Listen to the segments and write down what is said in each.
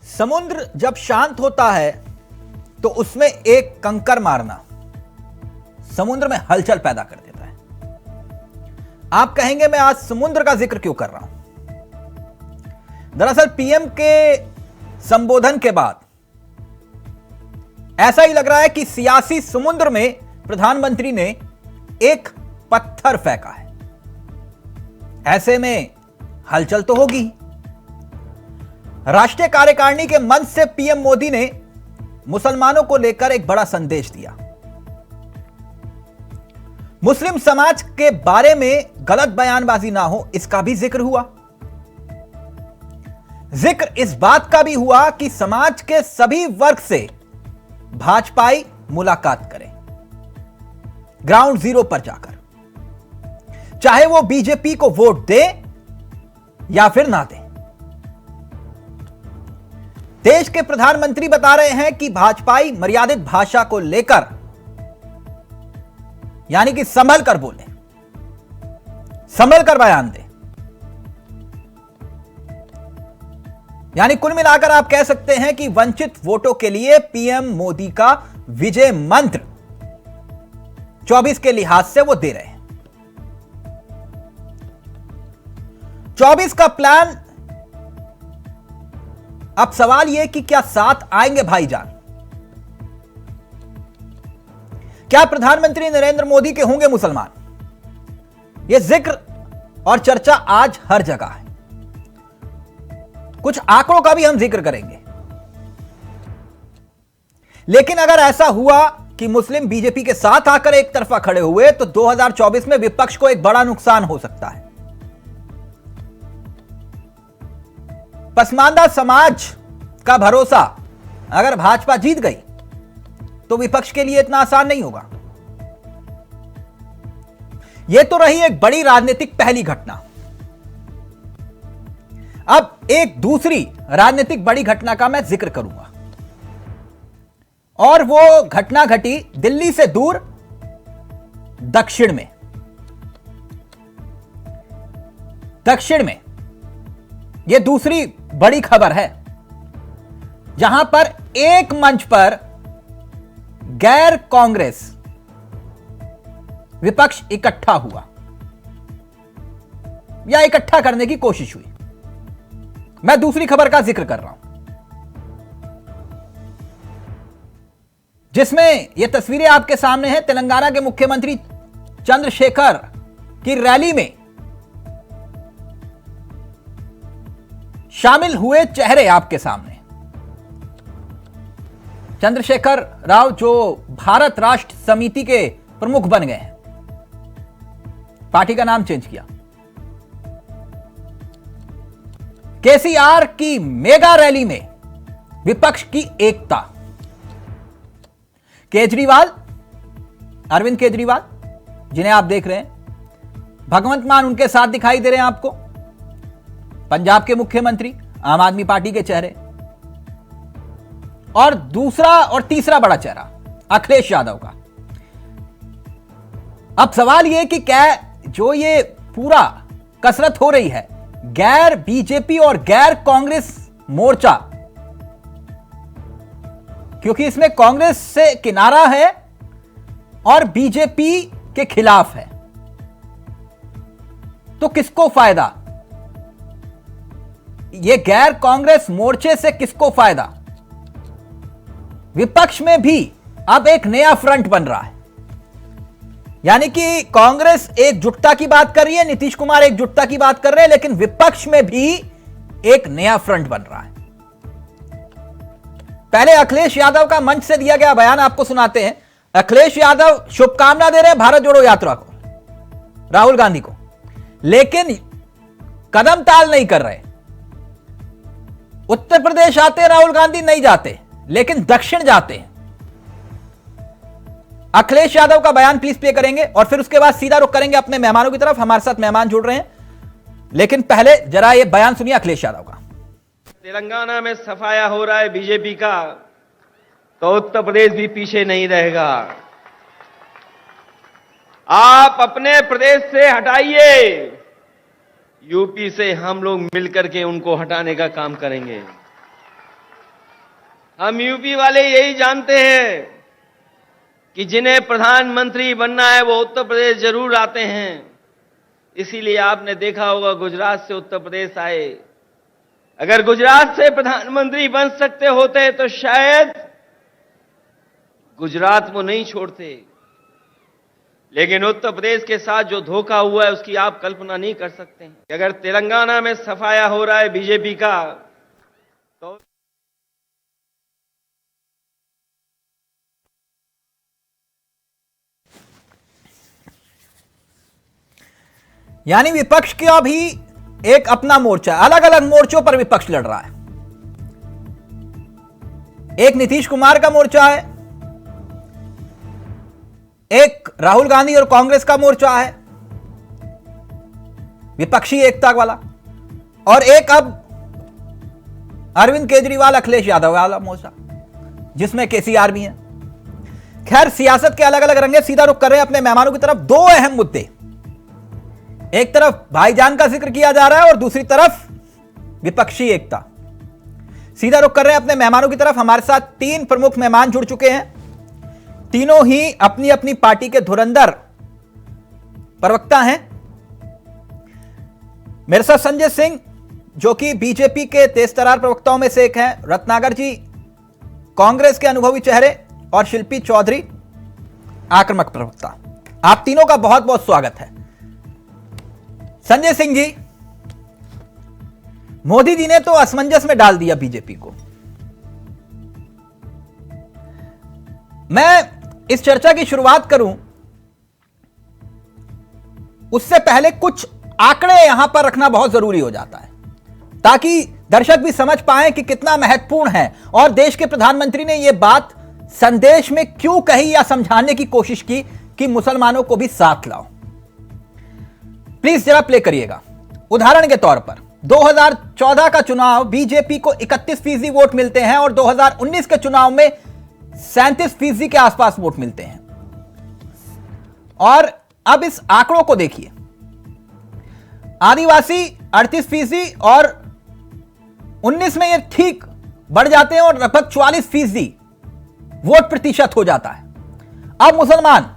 समुद्र जब शांत होता है तो उसमें एक कंकर मारना समुद्र में हलचल पैदा कर देता है। आप कहेंगे मैं आज समुद्र का जिक्र क्यों कर रहा हूं? दरअसल पीएम के संबोधन के बाद ऐसा ही लग रहा है कि सियासी समुद्र में प्रधानमंत्री ने एक पत्थर फेंका है। ऐसे में हलचल तो होगी। राष्ट्रीय कार्यकारिणी के मंच से पीएम मोदी ने मुसलमानों को लेकर एक बड़ा संदेश दिया। मुस्लिम समाज के बारे में गलत बयानबाजी ना हो, इसका भी जिक्र हुआ। जिक्र इस बात का भी हुआ कि समाज के सभी वर्ग से भाजपाई मुलाकात करें, ग्राउंड जीरो पर जाकर, चाहे वो बीजेपी को वोट दे या फिर ना दे। देश के प्रधानमंत्री बता रहे हैं कि भाजपाई मर्यादित भाषा को लेकर यानी कि संभल कर बोले, संभल कर बयान दे। यानी कुल मिलाकर आप कह सकते हैं कि वंचित वोटों के लिए पीएम मोदी का विजय मंत्र 24 के लिहाज से वो दे रहे हैं। 24 का प्लान। अब सवाल यह कि क्या साथ आएंगे भाईजान? क्या प्रधानमंत्री नरेंद्र मोदी के होंगे मुसलमान? यह जिक्र और चर्चा आज हर जगह है। कुछ आंकड़ों का भी हम जिक्र करेंगे। लेकिन अगर ऐसा हुआ कि मुस्लिम बीजेपी के साथ आकर एक तरफा खड़े हुए तो 2024 में विपक्ष को एक बड़ा नुकसान हो सकता है। पसमानदा समाज का भरोसा अगर भाजपा जीत गई तो विपक्ष के लिए इतना आसान नहीं होगा। यह तो रही एक बड़ी राजनीतिक पहली घटना। अब एक दूसरी राजनीतिक बड़ी घटना का मैं जिक्र करूंगा, और वो घटना घटी दिल्ली से दूर दक्षिण में। दक्षिण में यह दूसरी बड़ी खबर है, जहां पर एक मंच पर गैर कांग्रेस विपक्ष इकट्ठा हुआ या इकट्ठा करने की कोशिश हुई। मैं दूसरी खबर का जिक्र कर रहा हूं, जिसमें यह तस्वीरें आपके सामने हैं। तेलंगाना के मुख्यमंत्री चंद्रशेखर की रैली में शामिल हुए चेहरे आपके सामने। चंद्रशेखर राव जो भारत राष्ट्र समिति के प्रमुख बन गए हैं, पार्टी का नाम चेंज किया। केसीआर की मेगा रैली में विपक्ष की एकता। केजरीवाल, अरविंद केजरीवाल जिन्हें आप देख रहे हैं, भगवंत मान उनके साथ दिखाई दे रहे हैं आपको। पंजाब के मुख्यमंत्री, आम आदमी पार्टी के चेहरे, और दूसरा और तीसरा बड़ा चेहरा अखिलेश यादव का। अब सवाल यह कि क्या जो ये पूरा कसरत हो रही है गैर बीजेपी और गैर कांग्रेस मोर्चा, क्योंकि इसमें कांग्रेस से किनारा है और बीजेपी के खिलाफ है, तो किसको फायदा? ये गैर कांग्रेस मोर्चे से किसको फायदा? विपक्ष में भी अब एक नया फ्रंट बन रहा है। यानी कि कांग्रेस एकजुटता की बात कर रही है, नीतीश कुमार एकजुटता की बात कर रहे हैं, लेकिन विपक्ष में भी एक नया फ्रंट बन रहा है। पहले अखिलेश यादव का मंच से दिया गया बयान आपको सुनाते हैं। अखिलेश यादव शुभकामना दे रहे हैं भारत जोड़ो यात्रा को, राहुल गांधी को, लेकिन कदम ताल नहीं कर रहे। उत्तर प्रदेश आते राहुल गांधी नहीं जाते, लेकिन दक्षिण जाते हैं। अखिलेश यादव का बयान प्लीज प्ले करेंगे और फिर उसके बाद सीधा रुख करेंगे अपने मेहमानों की तरफ। हमारे साथ मेहमान जुड़ रहे हैं, लेकिन पहले जरा ये बयान सुनिए अखिलेश यादव का। तेलंगाना में सफाया हो रहा है बीजेपी का, तो उत्तर प्रदेश भी पीछे नहीं रहेगा। आप अपने प्रदेश से हटाइए, यूपी से हम लोग मिलकर के उनको हटाने का काम करेंगे। हम यूपी वाले यही जानते हैं कि जिन्हें प्रधानमंत्री बनना है वो उत्तर प्रदेश जरूर आते हैं। इसीलिए आपने देखा होगा गुजरात से उत्तर प्रदेश आए। अगर गुजरात से प्रधानमंत्री बन सकते होते तो शायद गुजरात वो नहीं छोड़ते। लेकिन उत्तर प्रदेश के साथ जो धोखा हुआ है उसकी आप कल्पना नहीं कर सकते कि अगर तेलंगाना में सफाया हो रहा है बीजेपी का, तो यानी विपक्ष का भी एक अपना मोर्चा, अलग अलग मोर्चों पर विपक्ष लड़ रहा है। एक नीतीश कुमार का मोर्चा है, एक राहुल गांधी और कांग्रेस का मोर्चा है विपक्षी एकता वाला, और एक अब अरविंद केजरीवाल अखिलेश यादव वाला मोर्चा जिसमें केसीआर भी है। खैर, सियासत के अलग अलग रंगे। सीधा रुख कर रहे हैं अपने मेहमानों की तरफ। दो अहम मुद्दे, एक तरफ भाईजान का जिक्र किया जा रहा है और दूसरी तरफ विपक्षी एकता। सीधा रुख कर रहे हैं अपने मेहमानों की तरफ। हमारे साथ तीन प्रमुख मेहमान जुड़ चुके हैं। तीनों ही अपनी अपनी पार्टी के धुरंधर प्रवक्ता हैं। मेरे साथ संजय सिंह जो कि बीजेपी के तेजतर्रार प्रवक्ताओं में से एक हैं, रत्नाकर जी कांग्रेस के अनुभवी चेहरे, और शिल्पी चौधरी आक्रामक प्रवक्ता। आप तीनों का बहुत बहुत स्वागत है। संजय सिंह जी, मोदी जी ने तो असमंजस में डाल दिया बीजेपी को। मैं इस चर्चा की शुरुआत करूं उससे पहले कुछ आंकड़े यहां पर रखना बहुत जरूरी हो जाता है ताकि दर्शक भी समझ पाएं कि कितना महत्वपूर्ण है और देश के प्रधानमंत्री ने यह बात संदेश में क्यों कही या समझाने की कोशिश की कि मुसलमानों को भी साथ लाओ। प्लीज जरा प्ले करिएगा। उदाहरण के तौर पर 2014 का चुनाव बीजेपी को 31% वोट मिलते हैं और 2019 के चुनाव में 37% के आसपास वोट मिलते हैं। और अब इस आंकड़ों को देखिए, आदिवासी 38% और 19 में ये ठीक बढ़ जाते हैं और लगभग 44% वोट प्रतिशत हो जाता है। अब मुसलमान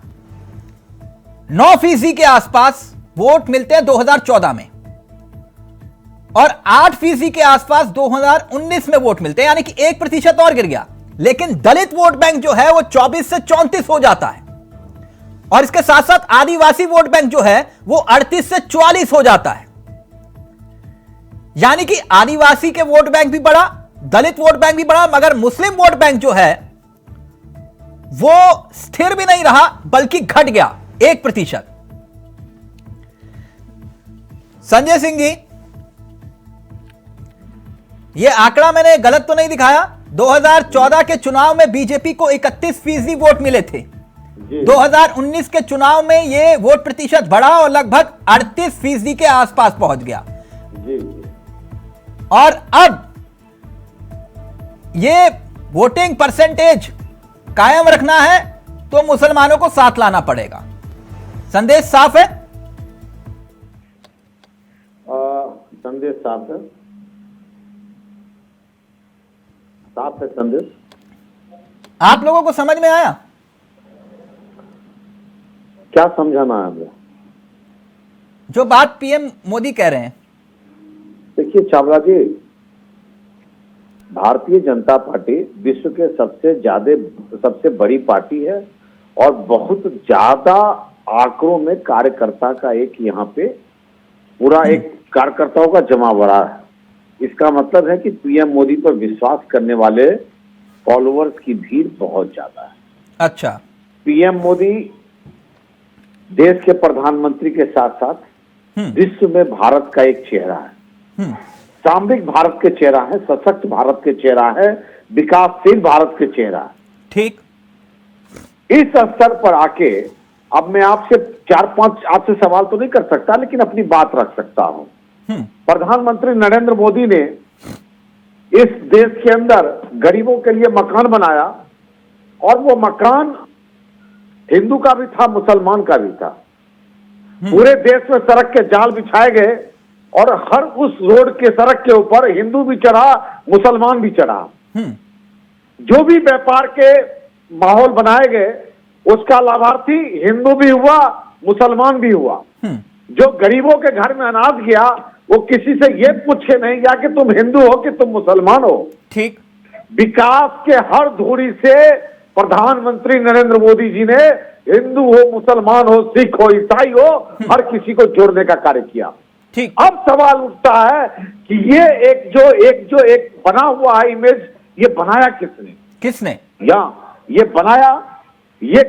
9% के आसपास वोट मिलते हैं 2014 में और 8% के आसपास 2019 में वोट मिलते हैं, यानी कि 1% और गिर गया। लेकिन दलित वोट बैंक जो है वो 24 से 34 हो जाता है और इसके साथ साथ आदिवासी वोट बैंक जो है वो 38 से 44 हो जाता है। यानी कि आदिवासी के वोट बैंक भी बढ़ा, दलित वोट बैंक भी बढ़ा, मगर मुस्लिम वोट बैंक जो है वो स्थिर भी नहीं रहा बल्कि घट गया 1%। संजय सिंह जी, यह आंकड़ा मैंने गलत तो नहीं दिखाया? 2014 के चुनाव में बीजेपी को 31% वोट मिले थे। 2019 के चुनाव में यह वोट प्रतिशत बढ़ा और लगभग 38% के आसपास पहुंच गया। और अब यह वोटिंग परसेंटेज कायम रखना है तो मुसलमानों को साथ लाना पड़ेगा। संदेश साफ है? संदेश साफ है, साफ है संदेश। आप लोगों को समझ में आया? क्या समझाना है हमें? जो बात पीएम मोदी कह रहे हैं। देखिए चावला जी, भारतीय जनता पार्टी विश्व के सबसे बड़ी पार्टी है और बहुत ज्यादा आंकड़ों में कार्यकर्ता का एक यहाँ पे पूरा एक कार्यकर्ताओं का जमावड़ा है। इसका मतलब है कि पीएम मोदी पर विश्वास करने वाले फॉलोअर्स की भीड़ बहुत ज्यादा है। अच्छा, पीएम मोदी देश के प्रधानमंत्री के साथ साथ विश्व में भारत का एक चेहरा है, सामरिक भारत के चेहरा है, सशक्त भारत के चेहरा है, विकासशील भारत के चेहरा है। ठीक, इस स्तर पर आके अब मैं आपसे 4-5 आपसे सवाल तो नहीं कर सकता, लेकिन अपनी बात रख सकता हूं। प्रधानमंत्री नरेंद्र मोदी ने इस देश के अंदर गरीबों के लिए मकान बनाया और वो मकान हिंदू का भी था, मुसलमान का भी था। पूरे देश में सड़क के जाल बिछाए गए और हर उस रोड के सड़क के ऊपर हिंदू भी चढ़ा, मुसलमान भी चढ़ा। जो भी व्यापार के माहौल बनाए गए उसका लाभार्थी हिंदू भी हुआ, मुसलमान भी हुआ। जो गरीबों के घर में अनाज गया वो किसी से ये पूछे नहीं गया कि तुम हिंदू हो कि तुम मुसलमान हो। ठीक। विकास के हर धुरी से प्रधानमंत्री नरेंद्र मोदी जी ने हिंदू हो, मुसलमान हो, सिख हो, ईसाई हो, हर किसी को जोड़ने का कार्य किया। ठीक। अब सवाल उठता है कि ये एक बना हुआ है इमेज, ये बनाया किसने? या ये बनाया ये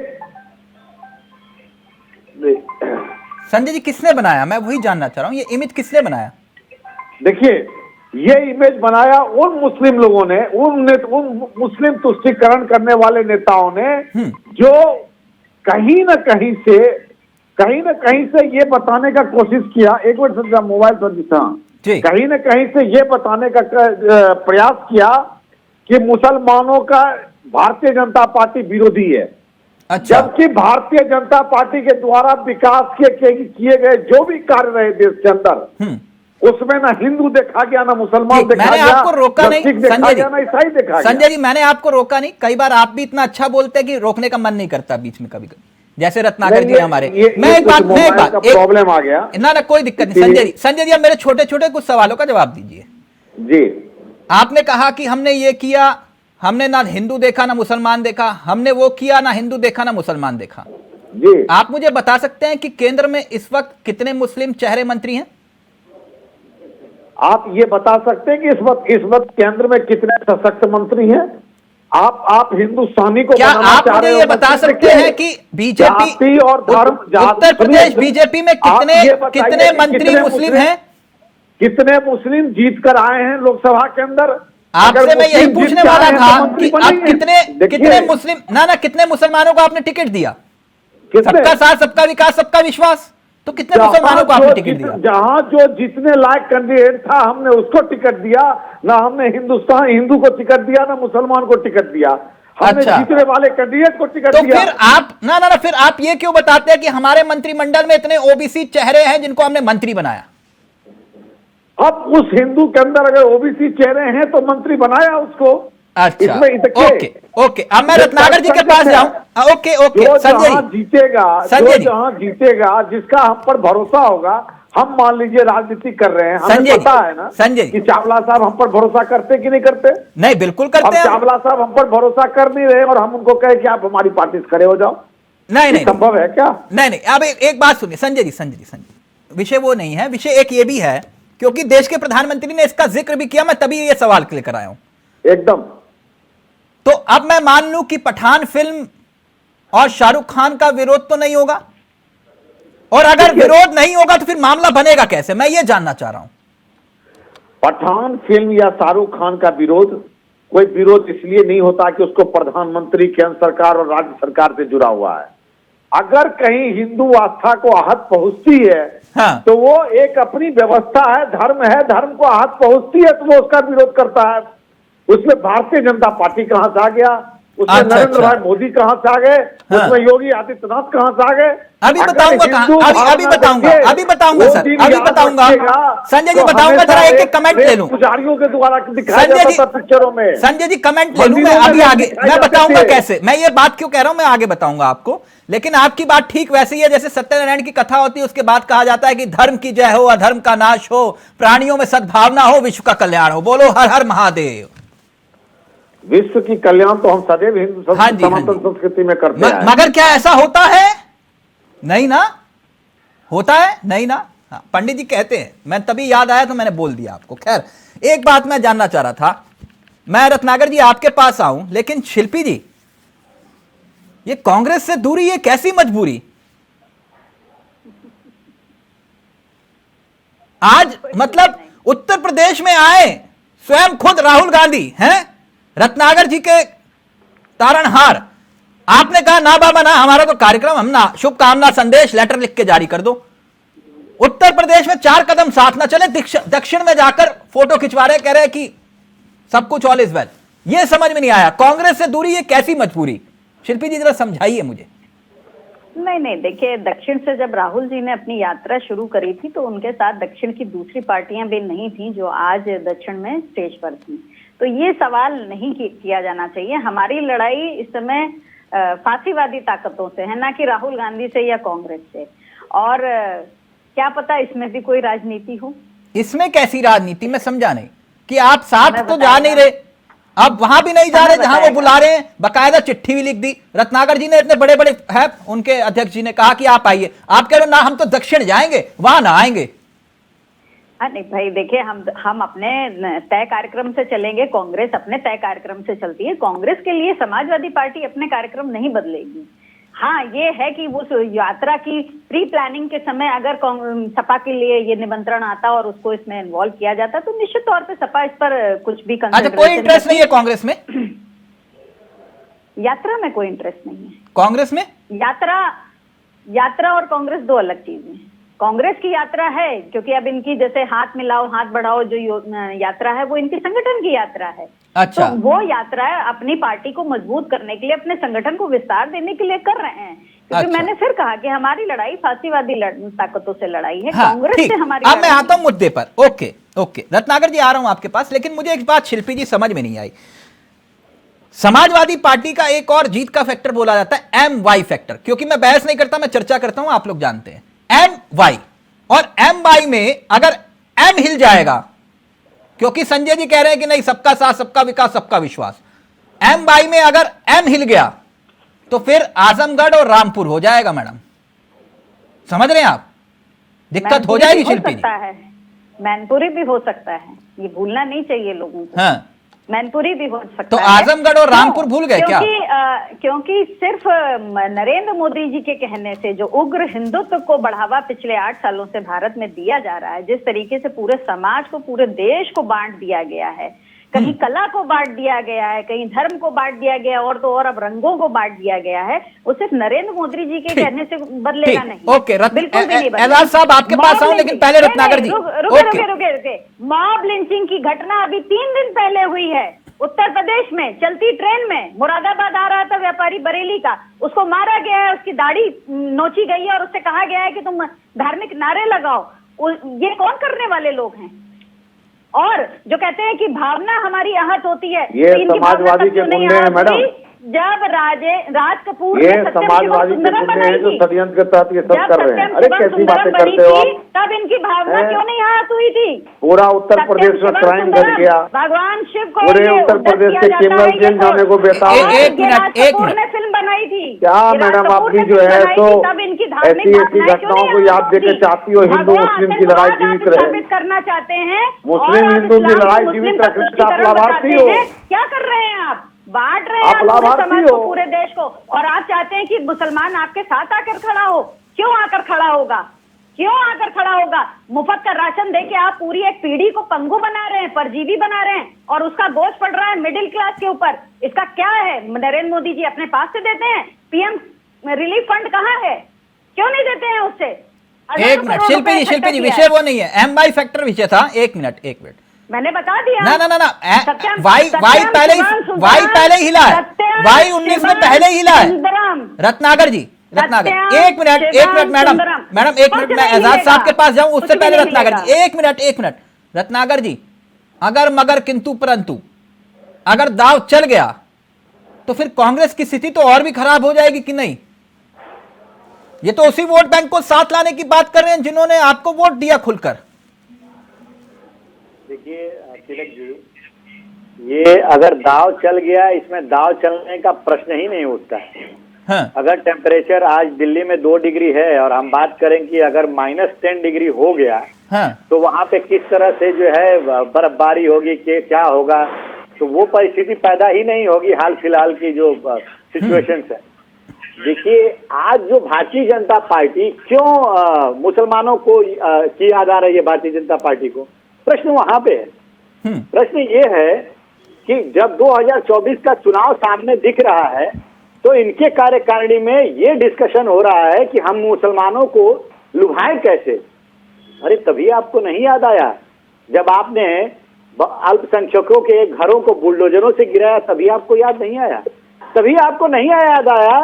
संजय जी किसने बनाया? मैं वही जानना चाह रहा हूं, ये इमेज किसने बनाया? देखिए, ये इमेज बनाया उन मुस्लिम लोगों ने, उन मुस्लिम तुष्टीकरण करने वाले नेताओं ने, जो कहीं ना कहीं से ये बताने का कोशिश किया। एक मिनट सर, मोबाइल पर दिखा, कहीं ना कहीं से ये बताने का प्रयास किया कि मुसलमानों का भारतीय जनता पार्टी विरोधी है। अच्छा। जबकि भारतीय जनता पार्टी के द्वारा विकास के किए गए जो भी कार्य रहे देश के अंदर, उसमें ना हिंदू देखा गया, ना मुसलमान देखा गया, आपको रोका नहीं संजय जी, ना ईसाई देखा गया। संजय जी मैंने आपको रोका नहीं, कई बार आप भी इतना अच्छा बोलते हैं कि रोकने का मन नहीं करता बीच में कभी कभी, जैसे रत्नाकर जी हमारे। मैं एक बात प्रॉब्लम आ गया ना कोई दिक्कत नहीं। संजय जी अब मेरे छोटे छोटे कुछ सवालों का जवाब दीजिए जी। आपने कहा कि हमने ये किया, हमने ना हिंदू देखा ना मुसलमान देखा, हमने वो किया ना हिंदू देखा ना मुसलमान देखा जी। आप मुझे बता सकते हैं कि केंद्र में इस वक्त कितने मुस्लिम चेहरे मंत्री हैं? आप ये बता सकते हैं कि इस वक्त केंद्र में कितने सशक्त मंत्री हैं? आप हिंदुस्तानी को क्या आप मुझे ये बता सकते हैं कि बीजेपी और धर्म, उत्तर प्रदेश बीजेपी में कितने मंत्री मुस्लिम हैं? कितने मुस्लिम जीत कर आए हैं लोकसभा के अंदर? आपसे मैं यही पूछने वाला था कि आप कितने मुस्लिम ना कितने मुसलमानों को आपने टिकट दिया? सबका साथ, सबका विकास, सबका विश्वास, तो कितने मुसलमानों को आपने टिकट दिया? जहां जो जितने लायक कैंडिडेट था हमने उसको टिकट दिया, ना हमने हिंदू को टिकट दिया, ना मुसलमान को टिकट दिया। हमने जीतने वाले कैंडिडेट को टिकट दिया। तो फिर आप ना फिर आप ये क्यों बताते हैं कि हमारे मंत्रिमंडल में इतने ओबीसी चेहरे हैं जिनको हमने मंत्री बनाया? अब उस हिंदू के अंदर अगर ओबीसी चेहरे हैं तो मंत्री बनाया उसको। अच्छा, ओके। अब मैं रत्नाकर जी के पास जाऊं। ओके संजय जी, जहां जीतेगा जिसका हम पर भरोसा होगा। हम मान लीजिए राजनीति कर रहे हैं, हमें पता है ना संजय कि चावला साहब हम पर भरोसा करते कि नहीं करते? नहीं, बिल्कुल करते हैं। चावला साहब हम पर भरोसा कर नहीं रहे और हम उनको कहे कि आप हमारी पार्टी से खड़े हो जाओ। नहीं, संभव है क्या? नहीं। अब एक बात सुनिए संजय जी, विषय वो नहीं है, विषय एक ये भी है क्योंकि देश के प्रधानमंत्री ने इसका जिक्र भी किया, मैं तभी ये सवाल लेकर आया हूं। एकदम। तो अब मैं मान लूं कि पठान फिल्म और शाहरुख खान का विरोध तो नहीं होगा, और अगर विरोध नहीं होगा तो फिर मामला बनेगा कैसे? मैं ये जानना चाह रहा हूं। पठान फिल्म या शाहरुख खान का विरोध, कोई विरोध इसलिए नहीं होता कि उसको प्रधानमंत्री, केंद्र सरकार और राज्य सरकार से जुड़ा हुआ है। अगर कहीं हिंदू आस्था को आहत पहुंचती है, हाँ, तो वो एक अपनी व्यवस्था है, धर्म है, धर्म को आहत पहुंचती है तो वो उसका विरोध करता है। उसमें भारतीय जनता पार्टी कहां से आ गया? उसमें नरेंद्र भाई मोदी कहां से आ गए? उसमें योगी आदित्यनाथ कहां से आ गए? अभी बताऊंगा सर, अभी बताऊंगा संजय जी, बताऊंगा। जरा एक कमेंट ले लूं पुजारियों के द्वारा दिखाया जाता था पिक्चरों में। संजय जी कमेंट ले लूं मैं अभी आगे, मैं बताऊंगा कैसे। मैं ये बात क्यों कह रहा हूं, मैं आगे बताऊंगा आपको। लेकिन आपकी बात ठीक वैसे ही है जैसे सत्यनारायण की कथा होती है, उसके बाद कहा जाता है कि धर्म की जय हो, अधर्म का नाश हो, प्राणियों में सद्भावना हो, विश्व का कल्याण हो। बोलो हर हर महादेव। विश्व की कल्याण तो हम सदैव हिंदू सनातन संस्कृति में करते हैं। मगर क्या ऐसा होता है? नहीं ना, होता है नहीं ना। हाँ, पंडित जी कहते हैं, मैं तभी याद आया तो मैंने बोल दिया आपको। खैर, एक बात मैं जानना चाह रहा था, मैं रत्नाकर जी आपके पास आऊं, लेकिन शिल्पी जी, ये कांग्रेस से दूरी, ये कैसी मजबूरी? आज मतलब उत्तर प्रदेश में आए स्वयं खुद राहुल गांधी हैं, रत्नाकर जी के तारणहार। आपने कहा ना बाबा ना, हमारा तो कार्यक्रम, हम ना शुभकामना संदेश लेटर लिख के जारी कर दो। उत्तर प्रदेश में 4 कदम साथ ना चले, दक्षिण में जाकर फोटो खिंचवा रहे, कह रहे कि सब कुछ ऑल इज वेल। ये समझ में नहीं आया, कांग्रेस से दूरी, ये कैसी मजबूरी? शिल्पी जी जरा समझाइए मुझे। नहीं नहीं, देखिए, दक्षिण से जब राहुल जी ने अपनी यात्रा शुरू करी थी तो उनके साथ दक्षिण की दूसरी पार्टियां भी नहीं थी जो आज दक्षिण में स्टेज पर थी। तो ये सवाल नहीं किया जाना चाहिए। हमारी लड़ाई इस समय फांसीवादी ताकतों से है, ना कि राहुल गांधी से या कांग्रेस से। और क्या पता इसमें भी कोई राजनीति हो। इसमें कैसी राजनीति, मैं समझा नहीं कि आप साथ तो जा नहीं रहे, आप वहां भी नहीं जा रहे जहां वो बुला रहे हैं, बकायदा चिट्ठी भी लिख दी। रत्नाकर जी ने, इतने बड़े बड़े है उनके अध्यक्ष जी ने कहा कि आप आइए, आप कह रहे हो ना हम तो दक्षिण जाएंगे, वहां ना आएंगे। नहीं भाई, देखिए, हम अपने तय कार्यक्रम से चलेंगे, कांग्रेस अपने तय कार्यक्रम से चलती है। कांग्रेस के लिए समाजवादी पार्टी अपने कार्यक्रम नहीं बदलेगी। हाँ, ये है कि उस यात्रा की प्री प्लानिंग के समय अगर सपा के लिए ये निमंत्रण आता और उसको इसमें इन्वॉल्व किया जाता तो निश्चित तौर पे सपा इस पर कुछ भी अच्छा, कोई इंटरेस्ट नहीं है कांग्रेस में? यात्रा में कोई इंटरेस्ट नहीं है कांग्रेस में। यात्रा और कांग्रेस दो अलग चीजें हैं। कांग्रेस की यात्रा है क्योंकि अब इनकी जैसे हाथ मिलाओ हाथ बढ़ाओ जो यात्रा है वो इनकी संगठन की यात्रा है। अच्छा। तो वो यात्रा अपनी पार्टी को मजबूत करने के लिए, अपने संगठन को विस्तार देने के लिए कर रहे हैं। क्योंकि अच्छा। मैंने फिर कहा कि हमारी लड़ाई फांसीवादी ताकतों से लड़ाई है। हाँ, कांग्रेस से हमारी। अब मैं आता हूं मुद्दे पर। ओके ओके रत्नाकर जी, आ रहा हूं आपके पास, लेकिन मुझे एक बात शिल्पी जी समझ में नहीं आई। समाजवादी पार्टी का एक और जीत का फैक्टर बोला जाता है MY फैक्टर, क्योंकि मैं बहस नहीं करता, मैं चर्चा करता हूं, आप लोग जानते हैं। MY और MY में अगर M हिल जाएगा, क्योंकि संजय जी कह रहे हैं कि नहीं सबका साथ सबका विकास सबका विश्वास, MY में अगर M हिल गया तो फिर आजमगढ़ और रामपुर हो जाएगा। मैडम समझ रहे हैं आप, दिक्कत हो जाएगी शिल्पी जी। मैनपुरी भी हो सकता है, ये भूलना नहीं चाहिए लोगों को। हाँ, मैनपुरी भी हो सकता है। तो आजमगढ़ और रामपुर भूल गए क्या? क्योंकि सिर्फ नरेंद्र मोदी जी के कहने से जो उग्र हिंदुत्व को बढ़ावा पिछले 8 सालों से भारत में दिया जा रहा है, जिस तरीके से पूरे समाज को, पूरे देश को बांट दिया गया है, कहीं कला को बांट दिया गया है, कहीं धर्म को बांट दिया गया, और तो और अब रंगों को बांट दिया गया है, वो सिर्फ नरेंद्र मोदी जी के कहने से बदलेगा नहीं। ओके, बिल्कुल भी नहीं बदलेगा। एजाज साहब आपके पास आऊं, लेकिन पहले रत्नाकर जी रुके। मॉब लिंचिंग की घटना अभी 3 दिन पहले हुई है उत्तर प्रदेश में। चलती ट्रेन में मुरादाबाद आ रहा था व्यापारी बरेली का, उसको मारा गया है, उसकी दाढ़ी नोची गई है और उससे कहा गया है कि तुम धार्मिक नारे लगाओ। ये कौन करने वाले लोग हैं? और जो कहते हैं कि भावना हमारी आहत होती है, ये समाजवादी के गुंडे हैं मैडम। जब राज कपूर ये समाजवादी के गुंडे हैं जो षड्यंत्र के तहत ये सब कर रहे हैं। अरे कैसी बातें करते हो आप? तब इनकी भावना क्यों नहीं आहत हुई थी? पूरा उत्तर प्रदेश में क्राइम घट गया, भगवान शिव को पूरे उत्तर प्रदेश से क्रिमिनल जेल जाने को बेताब। एक मिनट फिल्म बनाई थी क्या मैडम? आप भी जो है तो ऐसी घटनाओं को याद देकर चाहती हो हिंदू मुस्लिम की लड़ाई जीवित रहे, करना चाहते हैं मुस्लिम हिंदू की लड़ाई जीवित रखने का आप लाभार्थी हो। क्या कर रहे हैं आप? बांट रहे हैं पूरे समाज को, पूरे देश को, और आप चाहते हैं कि मुसलमान आपके साथ आकर खड़ा हो। क्यों आकर खड़ा होगा? क्यों आकर खड़ा होगा? मुफ्त का राशन देके आप पूरी एक पीढ़ी को पंगु बना रहे हैं, परजीवी बना रहे हैं, और उसका बोझ पड़ रहा है मिडिल क्लास के ऊपर। इसका क्या है? नरेंद्र मोदी जी अपने पास से देते हैं, PM रिलीफ फंड कहाँ है? क्यों नहीं देते हैं उससे? एक मिनट शिल्पी जी, विषय वो नहीं है, MY फैक्टर विषय था। एक मिनट मैंने बता दिया। ना वाई पहले ही हिला है, वाई 19 में पहले ही हिला है। रत्नाकर एक मिनट मैडम एक मिनट, मैं एजाज साहब के पास जाऊं उससे पहले रत्नाकर जी एक मिनट। रत्नाकर जी, अगर मगर किंतु परंतु अगर दाव चल गया तो फिर कांग्रेस की स्थिति तो और भी खराब हो जाएगी कि नहीं? ये तो उसी वोट बैंक को साथ लाने की बात कर रहे हैं जिन्होंने आपको वोट दिया खुलकर। देखिए तिलक जी, ये अगर दाव चल गया, इसमें दाव चलने का प्रश्न ही नहीं उठता है। हाँ। अगर टेम्परेचर आज दिल्ली में 2 डिग्री है और हम बात करें कि अगर -10 डिग्री हो गया, हाँ। तो वहां पे किस तरह से जो है बर्फबारी होगी, क्या होगा, तो वो परिस्थिति पैदा ही नहीं होगी हाल फिलहाल की जो सिचुएशन है। देखिए आज जो भारतीय जनता पार्टी क्यों मुसलमानों को की याद आ रही है भारतीय जनता पार्टी को, प्रश्न वहां पे है। प्रश्न ये है कि जब 2024 का चुनाव सामने दिख रहा है तो इनके कार्यकारिणी में ये डिस्कशन हो रहा है कि हम मुसलमानों को लुभाएं कैसे। अरे तभी आपको नहीं याद आया जब आपने अल्पसंख्यकों के घरों को बुलडोजरों से गिराया, तभी आपको याद नहीं आया। तभी आपको नहीं याद आया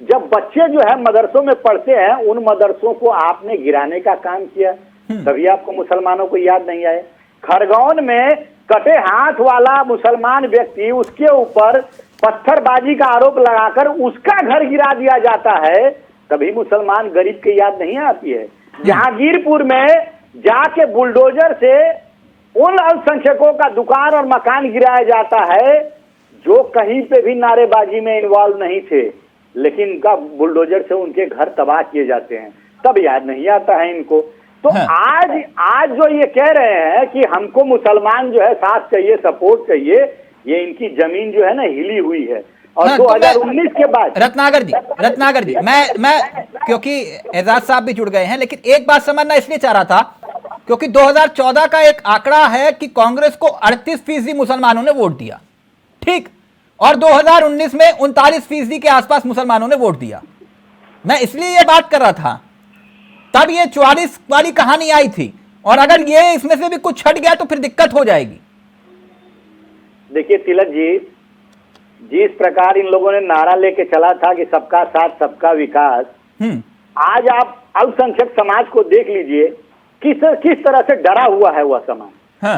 जब बच्चे जो है मदरसों में पढ़ते हैं, उन मदरसों को आपने गिराने का काम किया, तभी आपको मुसलमानों को याद नहीं आए। खरगोन में कटे हाथ वाला मुसलमान व्यक्ति, उसके ऊपर पत्थरबाजी का आरोप लगाकर उसका घर गिरा दिया जाता है, तभी मुसलमान गरीब की याद नहीं आती है। जहांगीरपुर में जाके बुलडोजर से उन अल्पसंख्यकों का दुकान और मकान गिराया जाता है जो कहीं पे भी नारेबाजी में इन्वॉल्व नहीं थे, लेकिन उनका बुलडोजर से उनके घर तबाह किए जाते हैं, तब याद नहीं आता है इनको। तो आज जो ये कह रहे हैं कि हमको मुसलमान जो है साथ चाहिए, सपोर्ट चाहिए, ये इनकी जमीन जो है ना हिली हुई है। और 2019 के बाद रत्नाकर जी मैं क्योंकि एजाज साहब भी जुड़ गए हैं, लेकिन एक बात समझना इसलिए चाह रहा था क्योंकि 2014 का एक आंकड़ा है कि कांग्रेस को 38% मुसलमानों ने वोट दिया, ठीक, और 2019 में 39% के आसपास मुसलमानों ने वोट दिया। मैं इसलिए ये बात कर रहा था, तब ये 44 वाली कहानी आई थी, और अगर ये इसमें से भी कुछ छट गया तो फिर दिक्कत हो जाएगी। देखिए तिलक जी, जिस प्रकार इन लोगों ने नारा लेके चला था कि सबका साथ सबका विकास, आज आप अल्पसंख्यक समाज को देख लीजिए, किस तरह से डरा हुआ है वह समाज,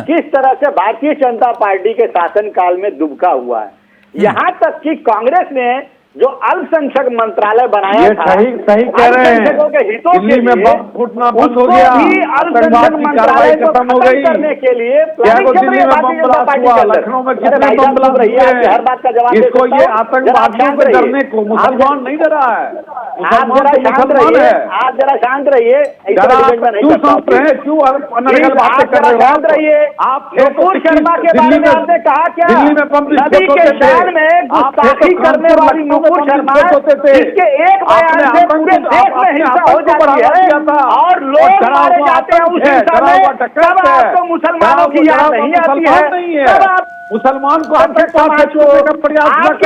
किस तरह से भारतीय जनता पार्टी के शासनकाल में दुबका हुआ है। यहाँ तक कि कांग्रेस ने जो अल्पसंख्यक मंत्रालय बनाया था, सही कह रहे हैं, के हितों के लिए बम फूटना बंद हो गया, अल्पसंख्यक मंत्रालय को खत्म करने के लिए दिल्ली में बम ब्लास्ट हुआ, लखनऊ में कितने बम ब्लास्ट हुए, हर बात का जवाब इसको ये आतंकवादियों से डरने को मुसलमान नहीं डरा है, मुसलमान तो मुसलमान है। आप जरा शांत रहिए, क्यों शांत रहे, क्यों अनर्गल बातें कर रहे हो? शांत रहिए। आप नुपुर शर्मा के बारे में आपने कहा क्या? दिल्ली में बम नदी के शान में गुस्ताखी करने वाली नुपुर शर्मा, इसके एक बयान से पूरे देश में हिंसा हो जाती है और लोग मारे जाते हैं उस हिंसा में, तब आपको मुसलमानों की याद नहीं आती है, तब आप मुसलमान को आपके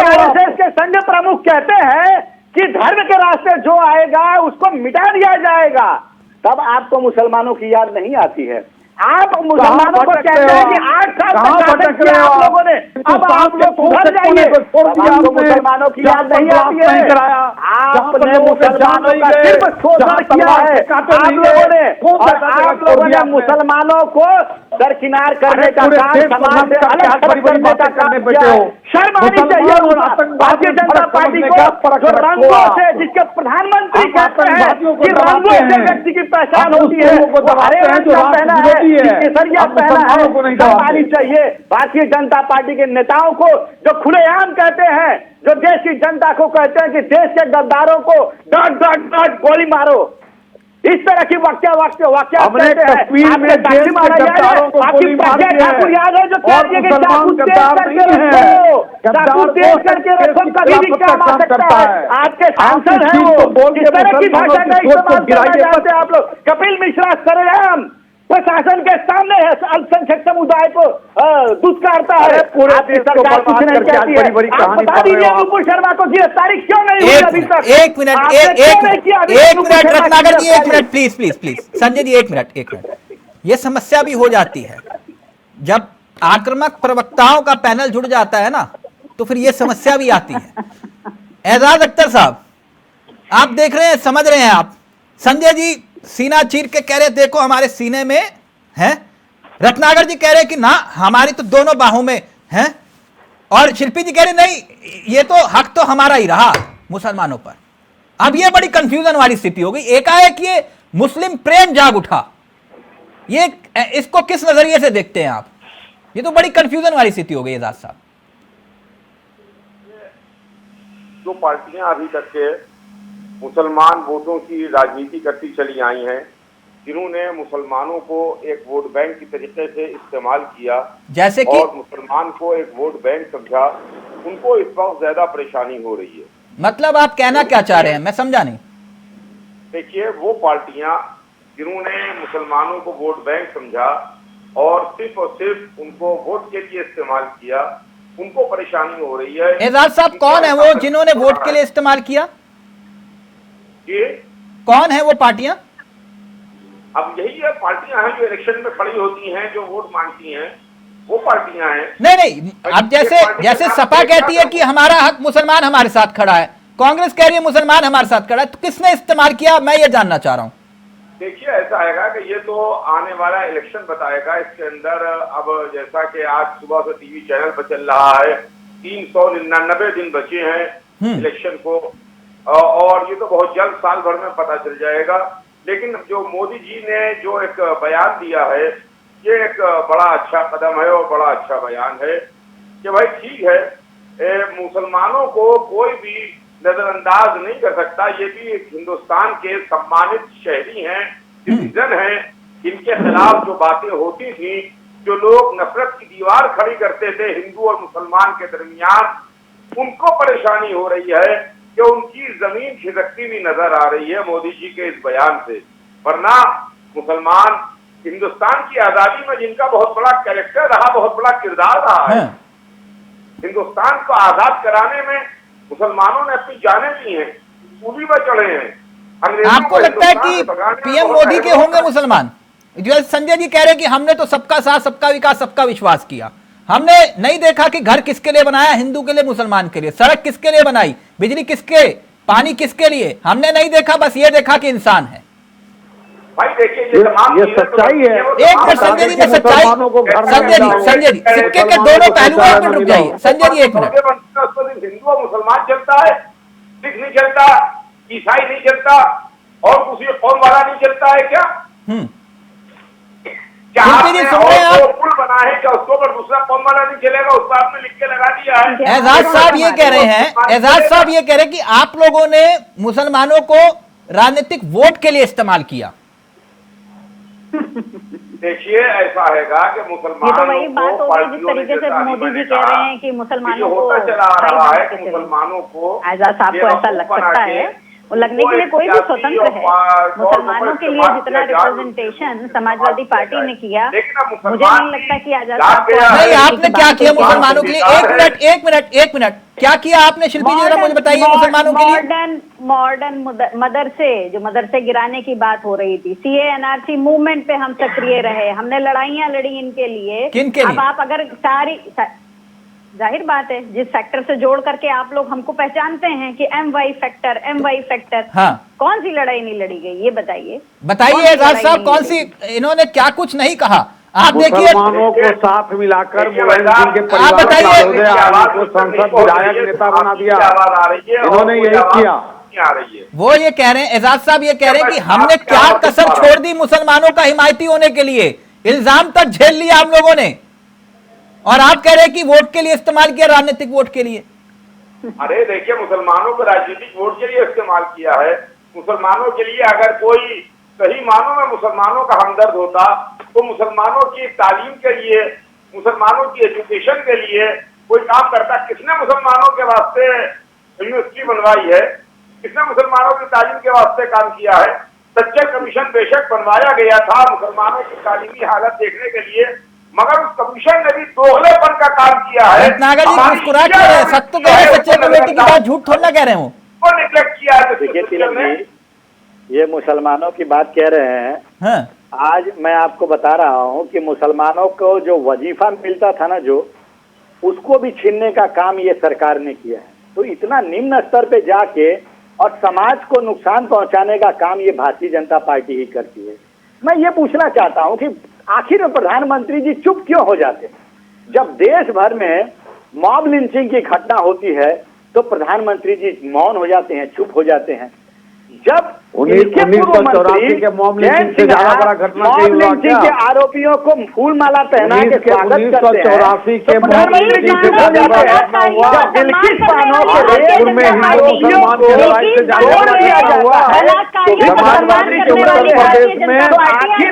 आरएसएस के संघ प्रमुख कहते हैं कि धर्म के रास्ते जो आएगा उसको मिटा दिया जाएगा, तब आपको मुसलमानों की याद नहीं आती है। आप मुसलमानों को कहते हैं कि 8 साल तक शासन किया आप लोगों ने, अब आप लोग उधर जाइए, आपको मुसलमानों की याद नहीं आती है। आपने मुसलमानों का सिर्फ शोषण किया है आप लोगों ने, और आप लोगों ने मुसलमानों को दरकिनार करने का काम, समाज से अलग करने का काम किया। शर्म आनी चाहिए भारतीय जनता पार्टी को, जो रंगों से, जिसके प्रधानमंत्री कहते हैं कि रंगों से व्यक्ति की पहचान होती है, हरे रंग का पहना है, केसरिया पहना है, शर्म आनी चाहिए भारतीय जनता पार्टी के नेताओं को, जो खुलेआम कहते हैं, जो देश की जनता को कहते हैं कि देश के गद्दारों को डॉट डॉट डॉट गोली मारो, इस तरह की वाक्य हमने कश्मीर में जेल में गद्दारों को गोली मारी है, ठाकुर याद है जो और मुसलमान गद्दार नहीं है, गद्दार तेज करके रखो, कभी भी काम आ सकता है। आपके सांसद हैं वो, इस तरह की भाषा का इस्तेमाल करना चाहते हैं आप लोग। कपिल मिश्रा सरेआम प्रशासन के सामने है, अल्पसंख्यक समुदाय को दुष्कारता है, पूरे आपकी सरकार कुछ नहीं कहती है। आप बता दीजिए नुपुर शर्मा को गिरफ्तारी क्यों नहीं हुई अभी तक? एक मिनट रत्नाकर जी, एक मिनट प्लीज संजय जी, एक मिनट। ये समस्या भी हो जाती है जब आक्रामक प्रवक्ताओं का पैनल जुड़ जाता है ना, तो फिर ये समस्या भी आती है। एजाज अख्तर साहब, आप देख रहे हैं, समझ रहे हैं आप, संजय जी सीना चीर के कह रहे देखो हमारे सीने में है, रत्नाकर जी कह रहे कि ना हमारी तो दोनों बाहों में है, और शिल्पी जी कह रहे नहीं ये तो हक तो हमारा ही रहा मुसलमानों पर। अब ये बड़ी कंफ्यूजन वाली स्थिति हो गई, एकाएक ये मुस्लिम प्रेम जाग उठा, ये इसको किस नजरिए से देखते हैं आप? ये तो बड़ी कंफ्यूजन वाली स्थिति हो गई एजाज साहब। जो पार्टियां अभी तक के मुसलमान वोटों की राजनीति करती चली आई हैं, जिन्होंने मुसलमानों को एक वोट बैंक की तरीके से इस्तेमाल किया, जैसे कि और मुसलमान को एक वोट बैंक समझा, उनको इस वक्त ज्यादा परेशानी हो रही है। मतलब आप कहना क्या चाह रहे हैं, मैं समझा नहीं। देखिए, वो पार्टियां जिन्होंने मुसलमानों को वोट बैंक समझा और सिर्फ उनको वोट के लिए इस्तेमाल किया, उनको परेशानी हो रही है। एजाज साहब, कौन है वो जिन्होंने वोट के लिए इस्तेमाल किया? कौन है वो पार्टियां? अब यही है, पार्टियां हैं जो इलेक्शन में खड़ी होती हैं, जो वोट मांगती हैं, वो पार्टियां हैं। नहीं, अब जैसे सपा कहती है कि हमारा हक मुसलमान हमारे साथ खड़ा है, कांग्रेस कह रही है मुसलमान हमारे साथ खड़ा है, तो किसने इस्तेमाल किया, मैं ये जानना चाह रहा हूं। देखिए, ऐसा आएगा कि ये तो आने वाला इलेक्शन बताएगा। इसके अंदर अब जैसा कि आज सुबह से टीवी चैनल पर चल रहा है, 399 दिन बचे हैं इलेक्शन को, और ये तो बहुत जल्द साल भर में पता चल जाएगा। लेकिन जो मोदी जी ने जो एक बयान दिया है, ये एक बड़ा अच्छा कदम है और बड़ा अच्छा बयान है कि भाई ठीक है, मुसलमानों को कोई भी नजरअंदाज नहीं कर सकता। ये भी एक हिंदुस्तान के सम्मानित शहरी हैं, सिटीजन हैं। इनके खिलाफ जो बातें होती थी, जो लोग नफरत की दीवार खड़ी करते थे हिंदू और मुसलमान के दरमियान, उनको परेशानी हो रही है कि उनकी जमीन खिसकती भी नजर आ रही है मोदी जी के इस बयान से। वरना मुसलमान हिंदुस्तान की आजादी में जिनका बहुत बड़ा कैरेक्टर रहा, बहुत बड़ा किरदार रहा है, हिंदुस्तान को आजाद कराने में मुसलमानों ने अपनी जानें दी हैं, सूली पर चढ़े हैं। आपको लगता है कि पीएम मोदी के होंगे मुसलमान? जो संजय जी कह रहे हैं कि हमने तो सबका साथ, सबका विकास, सबका विश्वास किया, हमने नहीं देखा कि घर किसके लिए बनाया, हिंदू के लिए, मुसलमान के लिए, सड़क किसके लिए बनाई, बिजली किसके, पानी किसके लिए, हमने नहीं देखा, बस ये देखा कि इंसान है। भाई देखिए, ये सच्चाई है। एक मिनट संजय जी, सच्चाई, संजय जी सिक्के के दोनों पहलू, एक मिनट रुक जाइए संजय जी, एक मिनट। हिंदू और मुसलमान चलता है, सिख नहीं चलता, ईसाई नहीं चलता, और दूसरी कौम वाला नहीं चलता है क्या? क्या पुल बना है क्या, उसको अगर दूसरा कौम वाला नहीं चलेगा, उस पर आपने लिख के लगा दिया है? एजाज साहब ये कह रहे हैं, एजाज साहब ये कह रहे हैं कि आप लोगों ने मुसलमानों को राजनीतिक वोट के लिए इस्तेमाल किया। देखिए, ऐसा हैगा कि मुसलमान, ये तो वही बात हो गई जिस तरीके से मोदी जी कह रहे हैं कि मुसलमानों को होता चला आ रहा है कि मुसलमानों को, आजाद साहब को ऐसा लग सकता है, वो लगने के लिए कोई भी स्वतंत्र है। मुसलमानों के लिए जितना रिप्रेजेंटेशन समाजवादी पार्टी ने किया, मुझे नहीं लगता कि आजाद साहब को। नहीं, आपने क्या किया मुसलमानों के लिए? एक मिनट क्या किया आपने शिल्पी जी, जरा मुझे बताइए मुसलमानों के लिए। मॉडर्न मदरसे, जो मदरसे गिराने की बात हो रही थी, सीए एनआरसी मूवमेंट पे हम सक्रिय रहे, हमने लड़ाइयां लड़ी इनके लिए। किनके लिए? अब आप अगर जाहिर बात है, जिस फैक्टर से जोड़ करके आप लोग हमको पहचानते हैं कि MY फैक्टर, हाँ, कौन सी लड़ाई नहीं लड़ी गई, ये बताइए एजाज साहब, कौन सी? इन्होंने क्या कुछ नहीं कहा। आप देखिए, मुसलमानों को साथ मिलाकर आप बताइए, संसद विधायक नेता बना दिया, इन्होंने यही किया। वो ये कह रहे हैं, एजाज साहब ये कह रहे हैं कि हमने क्या कसर छोड़ दी मुसलमानों का हिमायती होने के लिए, इल्जाम तक झेल लिया हम लोगों ने, और आप कह रहे हैं कि वोट के लिए इस्तेमाल किया, राजनीतिक वोट के लिए। अरे देखिए, मुसलमानों को राजनीतिक वोट के लिए इस्तेमाल किया है। मुसलमानों के लिए अगर कोई सही मानों में मुसलमानों का हमदर्द होता, तो मुसलमानों की तालीम के लिए, मुसलमानों की एजुकेशन के लिए कोई काम करता। किसने मुसलमानों के वास्ते यूनिवर्सिटी बनवाई है? किसने मुसलमानों की तालीम के वास्ते काम किया है? सच्चा कमीशन बेशक बनवाया गया था मुसलमानों की तालीमी हालत देखने के लिए, मगर उस कमीशन ने भी दोगलेपन का काम किया है। रत्नाकर जी मुस्कुरा क्यों रहे हैं? सच तो कह रहे हैं, सच्चे कमेटी की बात झूठ थोड़ा कह रहे हो। निगलेक्ट किया है। ये मुसलमानों की बात कह रहे हैं। हाँ। आज मैं आपको बता रहा हूँ कि मुसलमानों को जो वजीफा मिलता था ना, जो उसको भी छीनने का काम ये सरकार ने किया है। तो इतना निम्न स्तर पे जाके और समाज को नुकसान पहुंचाने का काम ये भारतीय जनता पार्टी ही करती है। मैं ये पूछना चाहता हूँ कि आखिर में प्रधानमंत्री जी चुप क्यों हो जाते हैं? जब देश भर में मॉब लिंचिंग की घटना होती है तो प्रधानमंत्री जी मौन हो जाते हैं, चुप हो जाते हैं। जब 1984 के मॉब लिंचिंग से ज्यादा बड़ा घटना के आरोपियों को फूल माला पहना के स्वागत करते हैं, 1984 के मॉब लिंचिंग से ज्यादा बड़ा घटना हुआ बिल्किस बानो के रेप में हिंदू मुसलमान की लड़ाई से ज्यादा बड़ा घटना हुआ। समाजवादी के उत्तर प्रदेश में आखिर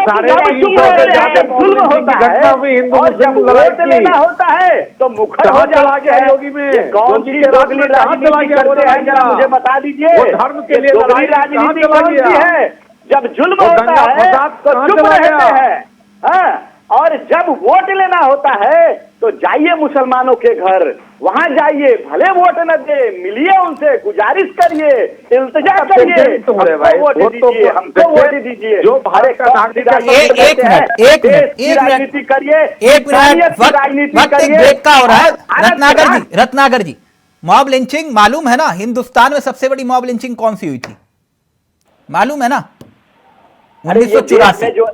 साढ़े 300 से ज्यादा जुल्म होता है, घटना हुई हिंदू मुस्लिम लड़ाई लेना होता है तो मुखर हो जाता है। योगी में कौन सी राजनीति करते हैं, जरा मुझे बता दीजिए। धर्म के लिए लड़ाई राजनीति कौन सी है? जब जुल्म होता है तो चुप रहते हैं, हाँ? और जब वोट लेना होता है तो जाइए मुसलमानों के घर, वहां जाइए, भले वोट न दे, मिलिए उनसे, गुजारिश करिए, इल्तिजा करिए, हमको वोट दीजिए, हमको वोट दीजिए। जो भारत का नागरिक राजनीति करिए, एक मिनट, वक्त ब्रेक का हो रहा है। रत्नाकर जी मॉब लिंचिंग मालूम है ना, हिंदुस्तान में सबसे बड़ी मॉब लिंचिंग कौन सी हुई थी मालूम है ना? 1984 जो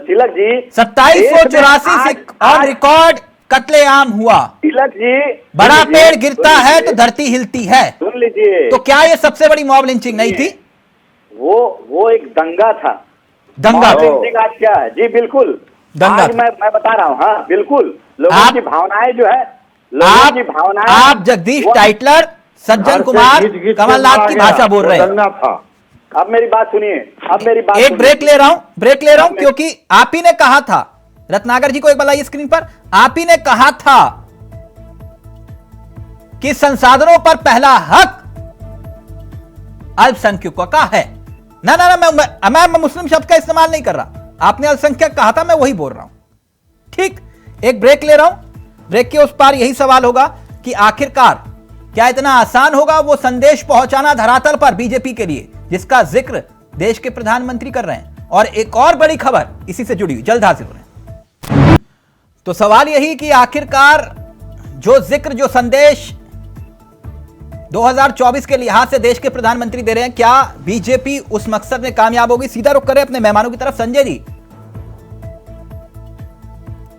तिलक जी 2784 ऑन रिकॉर्ड कत्लेआम हुआ। तिलक जी बड़ा पेड़ गिरता है तो धरती हिलती है। सुन लीजिए, तो क्या ये सबसे बड़ी मॉब लिंचिंग नहीं थी? वो एक दंगा था। दंगा मॉब लिंचिंग आज क्या है? जी बिल्कुल दंगा आज मैं बता रहा हूँ। हाँ बिल्कुल, लोगों की भावनाएं जो है, लोगों की भावनाएं। आप जगदीश टाइटलर, सज्जन कुमार, कमलनाथ की भाषा बोल रहे हैं। अब मेरी बात सुनिए, एक ब्रेक ले रहा हूं क्योंकि आप ही ने कहा था, रत्नाकर जी को एक बुलाइए स्क्रीन पर, आप ही ने कहा था कि संसाधनों पर पहला हक अल्पसंख्यकों का है। ना मैं मुस्लिम शब्द का इस्तेमाल नहीं कर रहा, आपने अल्पसंख्यक कहा था, मैं वही बोल रहा हूं। ठीक, एक ब्रेक ले रहा हूं। ब्रेक के उस पार यही सवाल होगा कि आखिरकार क्या इतना आसान होगा वो संदेश पहुंचाना धरातल पर बीजेपी के लिए, जिसका जिक्र देश के प्रधानमंत्री कर रहे हैं। और एक और बड़ी खबर इसी से जुड़ी हुई, जल्द हाजिर हो रहे हैं। तो सवाल यही कि आखिरकार जो जिक्र, जो संदेश 2024 के लिहाज से देश के प्रधानमंत्री दे रहे हैं, क्या बीजेपी उस मकसद में कामयाब होगी? सीधा रुख करें अपने मेहमानों की तरफ। संजय जी,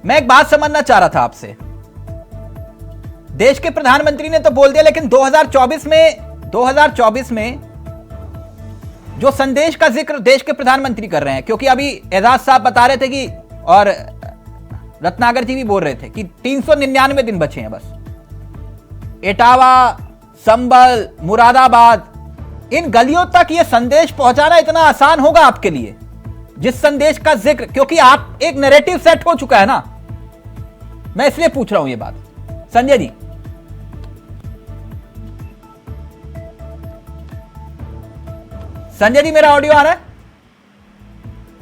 मैं एक बात समझना चाह रहा था आपसे। देश के प्रधानमंत्री ने तो बोल दिया, लेकिन 2024 में जो संदेश का जिक्र देश के प्रधानमंत्री कर रहे हैं, क्योंकि अभी एजाज साहब बता रहे थे कि, और रत्नाकर जी भी बोल रहे थे कि 399 दिन बचे हैं बस। इटावा, संबल, मुरादाबाद, इन गलियों तक ये संदेश पहुंचाना इतना आसान होगा आपके लिए? जिस संदेश का जिक्र, क्योंकि आप एक नैरेटिव सेट हो चुका है ना, मैं इसलिए पूछ रहा हूं ये बात। संजय जी, संजय जी मेरा ऑडियो आ रहा है?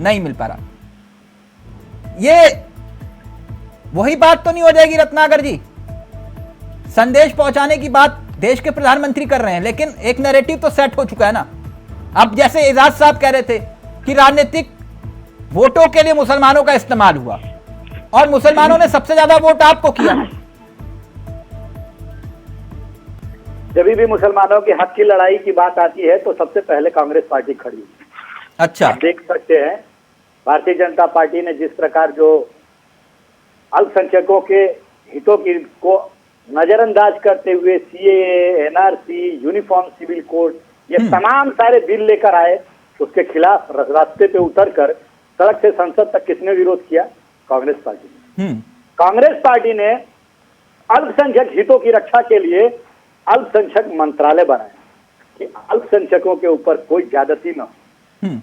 नहीं मिल पा रहा। ये वही बात तो नहीं हो जाएगी रत्नाकर जी? संदेश पहुंचाने की बात देश के प्रधानमंत्री कर रहे हैं, लेकिन एक नैरेटिव तो सेट हो चुका है ना। अब जैसे एजाज साहब कह रहे थे कि राजनीतिक वोटों के लिए मुसलमानों का इस्तेमाल हुआ, और मुसलमानों ने सबसे ज्यादा वोट आपको किया। जब भी मुसलमानों के हक की लड़ाई की बात आती है तो सबसे पहले कांग्रेस पार्टी खड़ी। अच्छा, आप देख सकते हैं भारतीय जनता पार्टी ने जिस प्रकार जो अल्पसंख्यकों के हितों की को नजरअंदाज करते हुए CAA, NRC, uniform civil code, ये तमाम सारे बिल लेकर आए, उसके खिलाफ रास्ते पे उतरकर सड़क से संसद तक किसने विरोध किया? कांग्रेस पार्टी ने। कांग्रेस पार्टी ने अल्पसंख्यक हितों की रक्षा के लिए अल्पसंख्यक मंत्रालय बनाया कि अल्पसंख्यकों के ऊपर कोई ज्यादती न हो,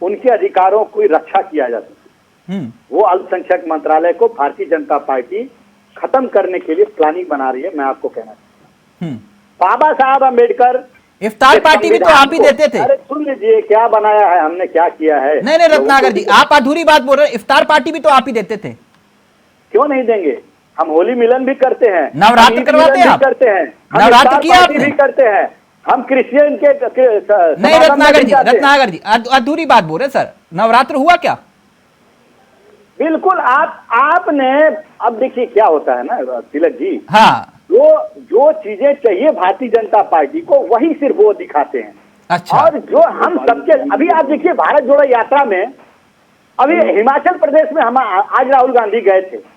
उनके अधिकारों की रक्षा किया जा सके। वो अल्पसंख्यक मंत्रालय को भारतीय जनता पार्टी खत्म करने के लिए प्लानिंग बना रही है। मैं आपको कहना चाहता हूँ, बाबा साहब अम्बेडकर इफ्तार पार्टी भी तो आप ही देते थे। अरे सुन लीजिए, क्या बनाया है हमने, क्या किया है। नहीं रत्नाकर जी, आप अधूरी बात बोल रहे हैं। इफ्तार पार्टी भी तो आप ही देते थे। क्यों नहीं देंगे? हम होली मिलन भी करते हैं, नवरात्र करवाते हैं, करते हैं, नवरात्र किया आपने भी करते हैं, हम क्रिश्चियन के नहीं रत्नाकर जी अधूरी बात बोल रहे सर। नवरात्र हुआ क्या? बिल्कुल। आपने अब देखिए क्या होता है ना तिलक जी, हाँ, जो चीजें चाहिए भारतीय जनता पार्टी को वही सिर्फ वो दिखाते हैं। अच्छा। और जो हम सबके, अभी आप देखिए भारत जोड़ो यात्रा में, अभी हिमाचल प्रदेश में हम आज राहुल गांधी गए थे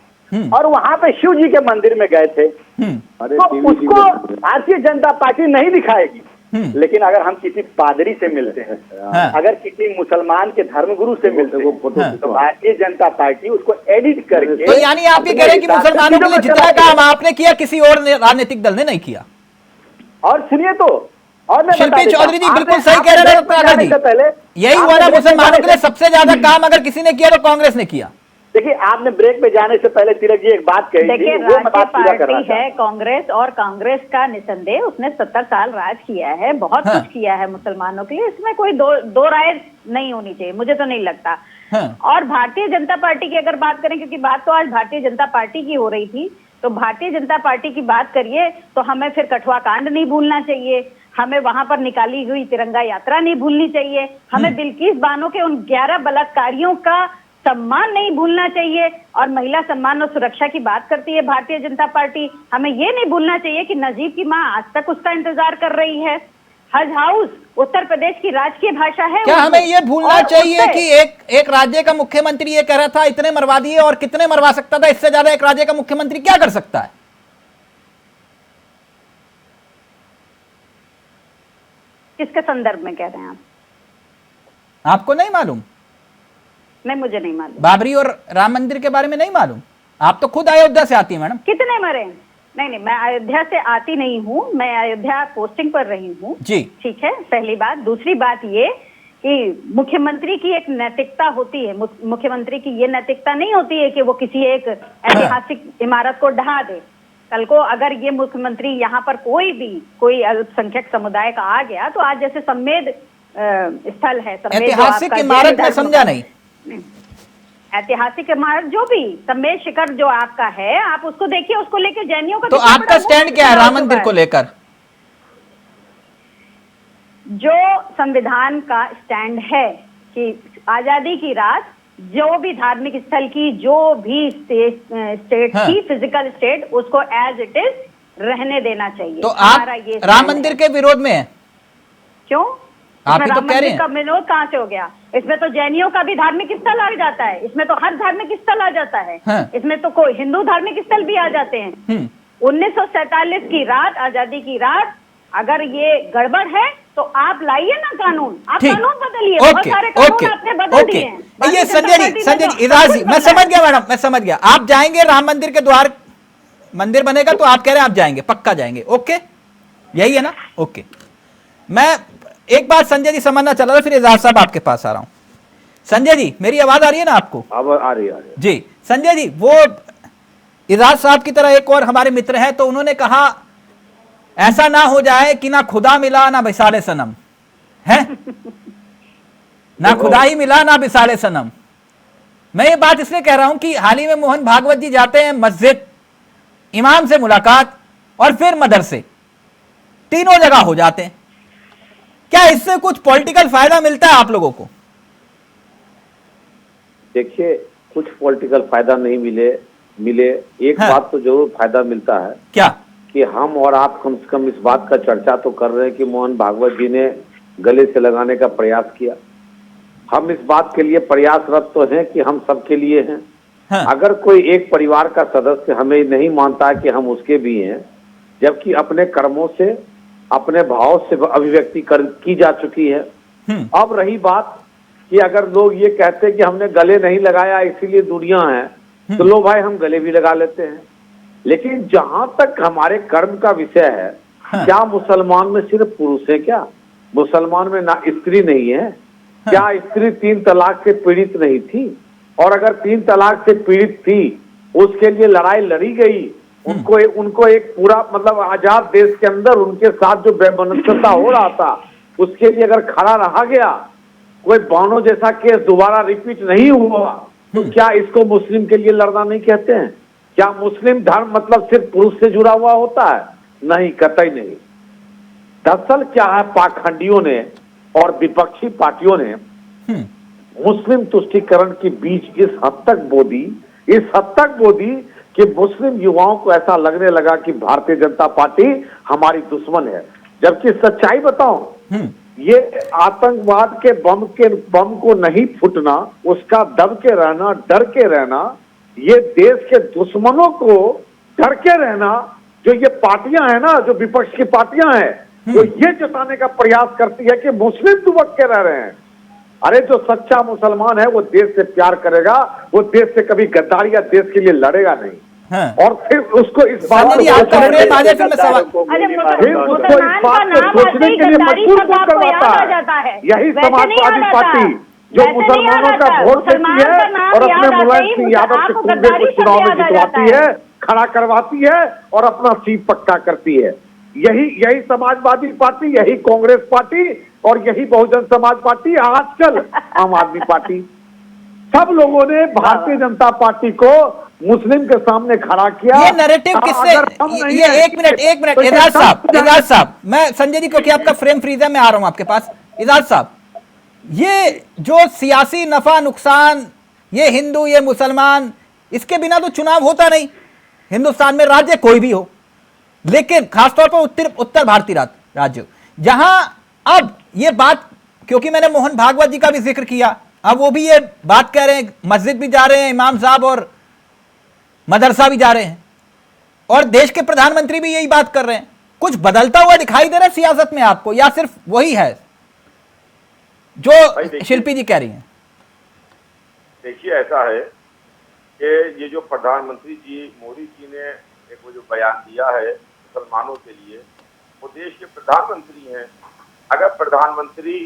और वहां पे शिव जी के मंदिर में गए थे। तो उसको भारतीय जनता पार्टी नहीं दिखाएगी, लेकिन अगर हम किसी पादरी से मिलते हैं, अगर किसी मुसलमान के धर्मगुरु से मिलते हैं, तो भारतीय जनता पार्टी उसको एडिट करके। तो यानी आप ये कह रहे हैं कि मुसलमानों के लिए जितना काम आपने किया किसी और राजनीतिक दल ने नहीं किया। और सुनिए तो, और शिल्पी चौधरी जी बिल्कुल सही कह रहे हैं। पहले यही हुआ ना, मुसलमानों के लिए सबसे ज्यादा काम अगर किसी ने किया तो कांग्रेस ने किया। देखिए, आपने ब्रेक पे जाने से पहले तिलक जी एक बात कही। देखिए, राज्य पार्टी है कांग्रेस, और कांग्रेस का निसंदेह उसने 70 साल राज किया है, बहुत कुछ किया है मुसलमानों के लिए, इसमें कोई दो राय नहीं होनी चाहिए, मुझे तो नहीं लगता। और भारतीय जनता पार्टी की अगर बात करें, क्योंकि बात तो आज भारतीय जनता पार्टी की हो रही थी, तो भारतीय जनता पार्टी की बात करिए तो हमें फिर कठुआ कांड नहीं भूलना चाहिए, हमें वहां पर निकाली हुई तिरंगा यात्रा नहीं भूलनी चाहिए, हमें बिल्किस बानो के उन 11 बलात्कारियों का सम्मान नहीं भूलना चाहिए। और महिला सम्मान और सुरक्षा की बात करती है भारतीय जनता पार्टी। हमें ये नहीं भूलना चाहिए कि नजीब की माँ आज तक उसका इंतजार कर रही है। हज हाउस उत्तर प्रदेश की राजकीय भाषा है। क्या हमें ये भूलना चाहिए कि एक राज्य का मुख्यमंत्री ये कह रहा था इतने मरवा दिए, और कितने मरवा सकता था? इससे ज्यादा एक राज्य का मुख्यमंत्री क्या कर सकता है? किसके संदर्भ में कह रहे हैं आप? आपको नहीं मालूम? नहीं, मुझे नहीं मालूम। बाबरी और राम मंदिर के बारे में नहीं मालूम? आप तो खुद अयोध्या से आती है मैडम। कितने मरे? नहीं, मैं अयोध्या से आती नहीं हूँ, मैं अयोध्या पोस्टिंग पर रही हूँ जी। ठीक है, पहली बात। दूसरी बात ये कि मुख्यमंत्री की एक नैतिकता होती है। मुख्यमंत्री की ये नैतिकता नहीं होती है कि वो किसी एक ऐतिहासिक इमारत को ढहा दे। कल को अगर ये मुख्यमंत्री यहाँ पर कोई अल्पसंख्यक समुदाय का आ गया तो आज जैसे सम्मेद स्थल है, ऐतिहासिक इमारत में समझा नहीं, ऐतिहासिक इमारत जो भी सम्मेद शिखर जो आपका है, आप उसको देखिए, उसको लेकर जैनियों का तो आपका स्टैंड क्या है राम मंदिर को लेकर? जो संविधान का स्टैंड है कि आजादी की रात जो भी धार्मिक स्थल की जो भी स्टेट की फिजिकल स्टेट, उसको एज इट इज रहने देना चाहिए। तो आप राम मंदिर के विरोध में हैं? क्यों? आप ही तो कह रहे हैं। का विरोध कहाँ से हो गया? इसमें तो जैनियों का भी धार्मिक स्थल आ जाता है, इसमें तो हर धार्मिक स्थल आ जाता है। इसमें तो कोई हिंदू धार्मिक स्थल भी आ जाते हैं। 1947 की रात, आजादी की रात, अगर ये गड़बड़ है तो आप लाइए ना कानून, आप कानून बदलिए। बहुत सारे कानून आपने बदल दिए हैं। ये संजय जी इजाज जी, मैं समझ गया मैडम, मैं समझ गया। आप जाएंगे राम मंदिर के द्वार, मंदिर बनेगा तो आप कह रहे हैं आप जाएंगे, पक्का जाएंगे, ओके, यही है ना? ओके। मैं एक बात संजय जी समझना चला था, फिर इजाज साहब आपके पास आ रहा हूं। संजय जी, मेरी आवाज आ रही है ना आपको? अब आ रही है जी। संजय जी, वो इजाज साहब की तरह एक और हमारे मित्र हैं, तो उन्होंने कहा ऐसा ना हो जाए कि ना खुदा मिला ना बिसाले सनम है, ना खुदा ही मिला ना बिसाले सनम। मैं ये बात इसलिए कह रहा हूं कि हाल ही में मोहन भागवत जी जाते हैं मस्जिद, इमाम से मुलाकात और फिर मदरसे, तीनों जगह हो जाते हैं। क्या इससे कुछ पॉलिटिकल फायदा मिलता है आप लोगों को? देखिए, कुछ पॉलिटिकल फायदा नहीं मिले एक बात तो जरूर फायदा मिलता है। क्या? कि हम और आप कम से कम इस बात का चर्चा तो कर रहे हैं कि मोहन भागवत जी ने गले से लगाने का प्रयास किया। हम इस बात के लिए प्रयासरत तो हैं कि हम सबके लिए हैं। अगर कोई एक परिवार का सदस्य हमें नहीं मानता कि हम उसके भी हैं, जबकि अपने कर्मों से, अपने भाव से अभिव्यक्ति की जा चुकी है। अब रही बात कि अगर लोग ये कहते हैं कि हमने गले नहीं लगाया इसीलिए दूरियां हैं, तो लो भाई, हम गले भी लगा लेते हैं। लेकिन जहां तक हमारे कर्म का विषय है, क्या मुसलमान में सिर्फ पुरुष है? क्या मुसलमान में ना स्त्री नहीं है? क्या स्त्री 3 तलाक से पीड़ित नहीं थी? और अगर 3 तलाक से पीड़ित थी, उसके लिए लड़ाई लड़ी गई, उनको एक पूरा मतलब आजाद देश के अंदर उनके साथ जो बेमनस्सता हो रहा था, उसके लिए अगर खड़ा रहा गया, कोई बानो जैसा केस दोबारा रिपीट नहीं हुआ, तो क्या इसको मुस्लिम के लिए लड़ना नहीं कहते हैं? क्या मुस्लिम धर्म मतलब सिर्फ पुरुष से जुड़ा हुआ होता है? नहीं, कतई नहीं। दरअसल क्या है, पाखंडियों ने और विपक्षी पार्टियों ने मुस्लिम तुष्टीकरण के बीच इस हद तक बो दी कि मुस्लिम युवाओं को ऐसा लगने लगा कि भारतीय जनता पार्टी हमारी दुश्मन है। जबकि सच्चाई बताऊं, ये आतंकवाद के बम को नहीं फूटना, उसका दब के रहना, डर के रहना, ये देश के दुश्मनों को डर के रहना, जो ये पार्टियां हैं ना, जो विपक्ष की पार्टियां हैं, वो ये जताने का प्रयास करती है कि मुस्लिम दुबक के रह रहे हैं। अरे जो सच्चा मुसलमान है वो देश से प्यार करेगा, वो देश से कभी गद्दारी या देश के लिए लड़ेगा नहीं। और फिर उसको इस बात को सोचने के लिए मजबूर क्यों करवाता है? यही समाजवादी पार्टी जो मुसलमानों का वोट देती है और अपने मुलायम सिंह यादव के कुंबे को चुनाव में जितवाती है, खड़ा करवाती है और अपना सीट पक्का करती है। यही समाजवादी पार्टी, यही कांग्रेस पार्टी और यही बहुजन समाज पार्टी, आजकल आम आदमी पार्टी, सब लोगों ने भारतीय जनता पार्टी को मुस्लिम के सामने खड़ा किया। ये नैरेटिव किससे? ये एक मिनट इजाज साहब, मैं संजय जी क्योंकि आपका फ्रेम फ्रीज है, मैं आ रहा हूं आपके पास। इजाज साहब, ये जो सियासी नफा नुकसान ये हिंदू ये मुसलमान, इसके बिना तो चुनाव होता नहीं हिंदुस्तान में, राज्य कोई भी हो, लेकिन खासतौर पर उत्तर भारतीय राज्य, जहां अब ये बात, क्योंकि मैंने मोहन भागवत जी का भी जिक्र किया, अब वो भी ये बात कह रहे हैं, मस्जिद भी जा रहे हैं इमाम साहब और मदरसा भी जा रहे हैं, और देश के प्रधानमंत्री भी यही बात कर रहे हैं। कुछ बदलता हुआ दिखाई दे रहा है सियासत में आपको, या सिर्फ वही है जो शिल्पी जी कह रही हैं? देखिए, ऐसा है कि ये जो प्रधानमंत्री जी मोदी जी ने एक वो जो बयान दिया है मुसलमानों के लिए, वो देश के प्रधानमंत्री हैं। अगर प्रधानमंत्री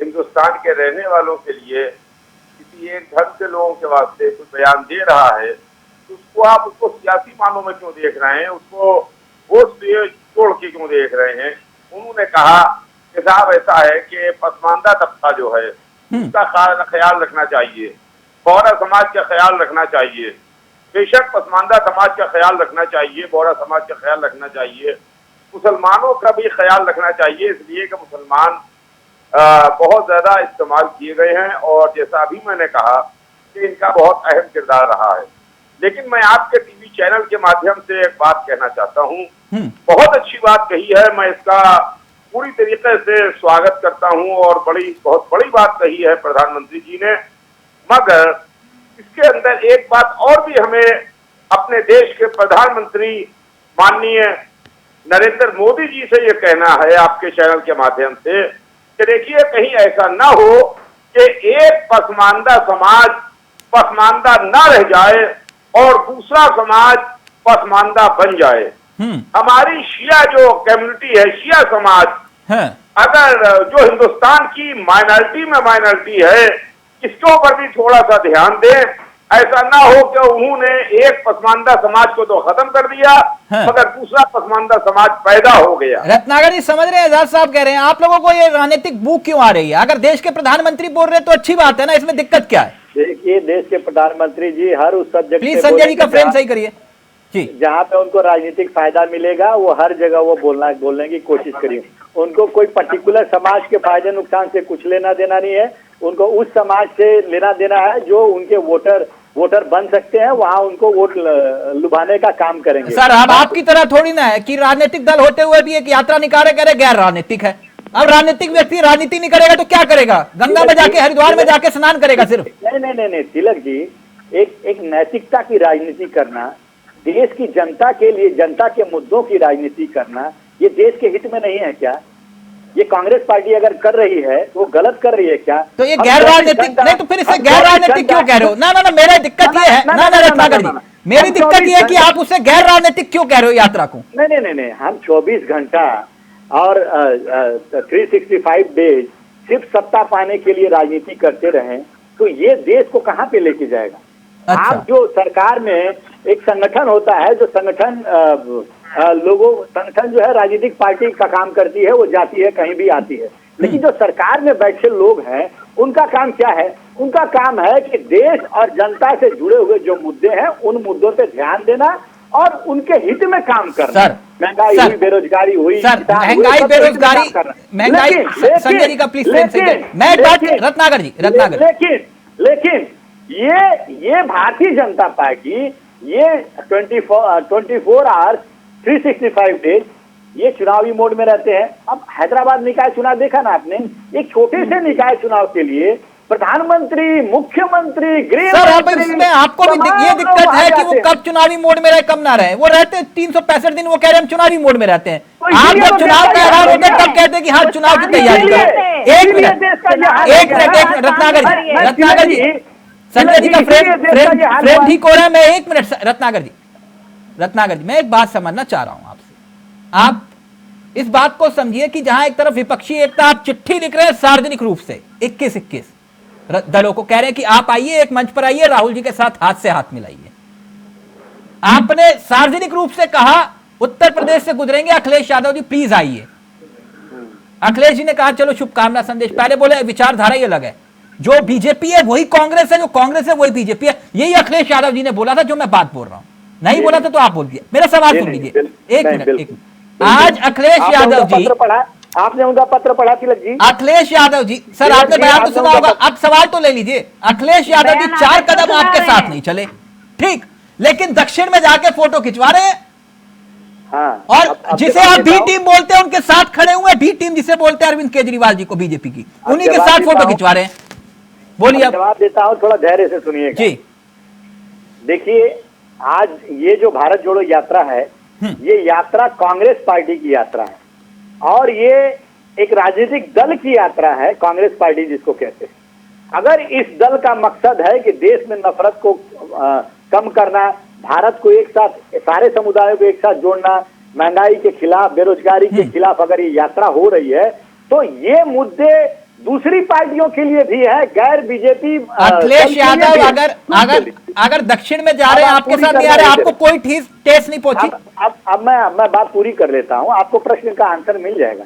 हिंदुस्तान के रहने वालों के लिए किसी एक धर्म के लोगों के वास्ते कोई बयान दे रहा है, तो उसको आप उसको सियासी मानों में क्यों देख रहे हैं, उसको वोट से तोड़ के क्यों देख रहे हैं? उन्होंने कहा कि साहब ऐसा है कि पसमानदा तबका जो है उसका ख्याल रखना चाहिए, बोहरा समाज का ख्याल रखना चाहिए, बेशक पसमानदा समाज का ख्याल रखना चाहिए, बोहरा समाज का ख्याल रखना चाहिए, मुसलमानों का भी ख्याल रखना चाहिए, इसलिए कि मुसलमान बहुत ज्यादा इस्तेमाल किए गए हैं और जैसा अभी मैंने कहा कि इनका बहुत अहम किरदार रहा है। लेकिन मैं आपके टीवी चैनल के माध्यम से एक बात कहना चाहता हूँ, बहुत अच्छी बात कही है, मैं इसका पूरी तरीके से स्वागत करता हूँ और बहुत बड़ी बात कही है प्रधानमंत्री जी ने, मगर इसके अंदर एक बात और भी हमें अपने देश के प्रधानमंत्री माननीय नरेंद्र मोदी जी से ये कहना है आपके चैनल के माध्यम से कि देखिए, कहीं ऐसा ना हो कि एक पसमानदा समाज पसमानदा ना रह जाए और दूसरा समाज पसमानदा बन जाए। हमारी शिया जो कम्युनिटी है, शिया समाज, अगर जो हिंदुस्तान की माइनॉरिटी में माइनॉरिटी है, इसके ऊपर भी थोड़ा सा ध्यान दें। ऐसा ना हो कि उन्होंने एक पसमानदा समाज को तो खत्म कर दिया, मगर दूसरा पसमानदा समाज पैदा हो गया। रत्नाकर जी समझ रहे हैं, आजाद साहब कह रहे हैं, आप लोगों को ये राजनीतिक भूख क्यों आ रही है? अगर देश के प्रधानमंत्री बोल रहे हैं तो अच्छी बात है ना, इसमें दिक्कत क्या है? देखिए, देश के प्रधानमंत्री जी हर उस सब्जेक्ट, प्लीज संजय जी का फ्रेम सही करिए जी, जहाँ पे उनको राजनीतिक फायदा मिलेगा वो हर जगह वो बोलने की कोशिश करिए। उनको कोई पर्टिकुलर समाज के फायदे नुकसान से कुछ लेना देना नहीं है, उनको उस समाज से लेना देना है जो उनके वोटर बन सकते हैं, वहाँ उनको वोट लुभाने का काम करेंगे। सर, अब आपकी तरह थोड़ी ना है कि राजनीतिक दल होते हुए भी एक यात्रा निकाले, कह रहे गैर राजनीतिक है। अब राजनीतिक व्यक्ति राजनीति नहीं करेगा तो क्या करेगा? गंगा में जाके, हरिद्वार में जाके स्नान करेगा सिर्फ? नहीं, तिलक जी, एक नैतिकता की राजनीति करना, देश की जनता के लिए, जनता के मुद्दों की राजनीति करना, ये देश के हित में नहीं है क्या? ये कांग्रेस पार्टी अगर कर रही है तो वो गलत कर रही है क्या? तो ये गैर राजनीतिक नहीं, तो फिर इसे गैर राजनीतिक क्यों कह रहे हो? ना, मेरा दिक्कत ये है, ना रत्नाकर जी, मेरी दिक्कत ये है कि आप उसे गैर राजनीतिक क्यों कह रहे हो यात्रा को? नहीं, हम 24 घंटा और 365 डेज सिर्फ सत्ता पाने के लिए राजनीति करते रहे तो ये देश को कहाँ पे लेके जाएगा? अच्छा। आप जो सरकार में एक संगठन होता है, जो संगठन संगठन जो है राजनीतिक पार्टी का काम करती है, वो जाती है कहीं भी आती है, लेकिन जो सरकार में बैठे लोग हैं उनका काम क्या है? उनका काम है कि देश और जनता से जुड़े हुए जो मुद्दे हैं उन मुद्दों पे ध्यान देना और उनके हित में काम करना। महंगाई हुई, बेरोजगारी हुई, महंगाई संजय जी का प्लीज, मैं एक बात, रत्नाकर जी, लेकिन ये भारतीय जनता पार्टी ये 24 आवर्स 365 डेज ये चुनावी मोड में रहते हैं। अब हैदराबाद निकाय चुनाव देखा ना आपने, एक छोटे से निकाय चुनाव के लिए प्रधानमंत्री, मुख्यमंत्री, गृह मंत्री, इसमें आपको भी ये दिक्कत है कि वो कब चुनावी मोड में रहे कब ना रहे? वो रहते 365 दिन, वो कह रहे हैं हम चुनावी मोड में रहते हैं। आप जब चुनाव का ऐलान होता है तब कहते हैं कि हाँ चुनाव की तैयारी करें। एक मिनट रत्नाकर जी, संजय जी का फ्रेम ठीक हो रहा है। मैं 1 मिनट रत्नाकर जी, मैं एक बात समझना चाह रहा हूं आपसे। आप इस बात को समझिए कि जहां एक तरफ विपक्षी एकता, आप चिट्ठी लिख रहे हैं सार्वजनिक रूप से 21 दलों को, कह रहे हैं कि आप आइए, एक मंच पर आइए, राहुल जी के साथ हाथ से हाथ मिलाइए। आपने सार्वजनिक रूप से कहा उत्तर प्रदेश से गुजरेंगे अखिलेश यादव जी, प्लीज आइए। अखिलेश जी ने कहा चलो शुभकामना संदेश। पहले बोले विचारधारा ही अलग है, जो बीजेपी है वही कांग्रेस है, जो कांग्रेस है वही बीजेपी है। यही अखिलेश यादव जी ने बोला था, जो मैं बात बोल रहा हूं। नहीं बोला था तो आप बोल दिए। मेरा सवाल सुन लीजिए, एक मिनट। आज अखिलेश यादव जी, आपने उनका पत्र पढ़ा तिलक जी? अखिलेश यादव जी, सर आपने बयान तो सुना होगा, अब सवाल तो ले लीजिए। अखिलेश यादव जी 4 कदम आपके साथ नहीं चले, ठीक, लेकिन दक्षिण में जाके फोटो खिंचवा रहे हैं। हाँ, और जिसे आप बी टीम बोलते हैं उनके साथ खड़े हुए, बी टीम जिसे बोलते हैं अरविंद केजरीवाल जी को, बीजेपी की, उन्हीं के साथ फोटो खिंचवा रहे हैं। बोलिए। अब जवाब देता हूं, थोड़ा धैर्य से सुनिएगा जी। देखिए, आज ये जो भारत जोड़ो यात्रा है, ये यात्रा कांग्रेस पार्टी की यात्रा है और ये एक राजनीतिक दल की यात्रा है, कांग्रेस पार्टी जिसको कहते हैं। अगर इस दल का मकसद है कि देश में नफरत को कम करना, भारत को एक साथ, सारे समुदायों को एक साथ जोड़ना, महंगाई के खिलाफ, बेरोजगारी के खिलाफ अगर ये यात्रा हो रही है, तो ये मुद्दे दूसरी पार्टियों के लिए भी है, गैर बीजेपी। अखिलेश यादव अगर दक्षिण में जा रहे हैं, आपके साथ नहीं आ रहे, आपको कोई ठेस नहीं पहुंची। अब मैं बात पूरी कर लेता हूं, आपको प्रश्न का आंसर मिल जाएगा।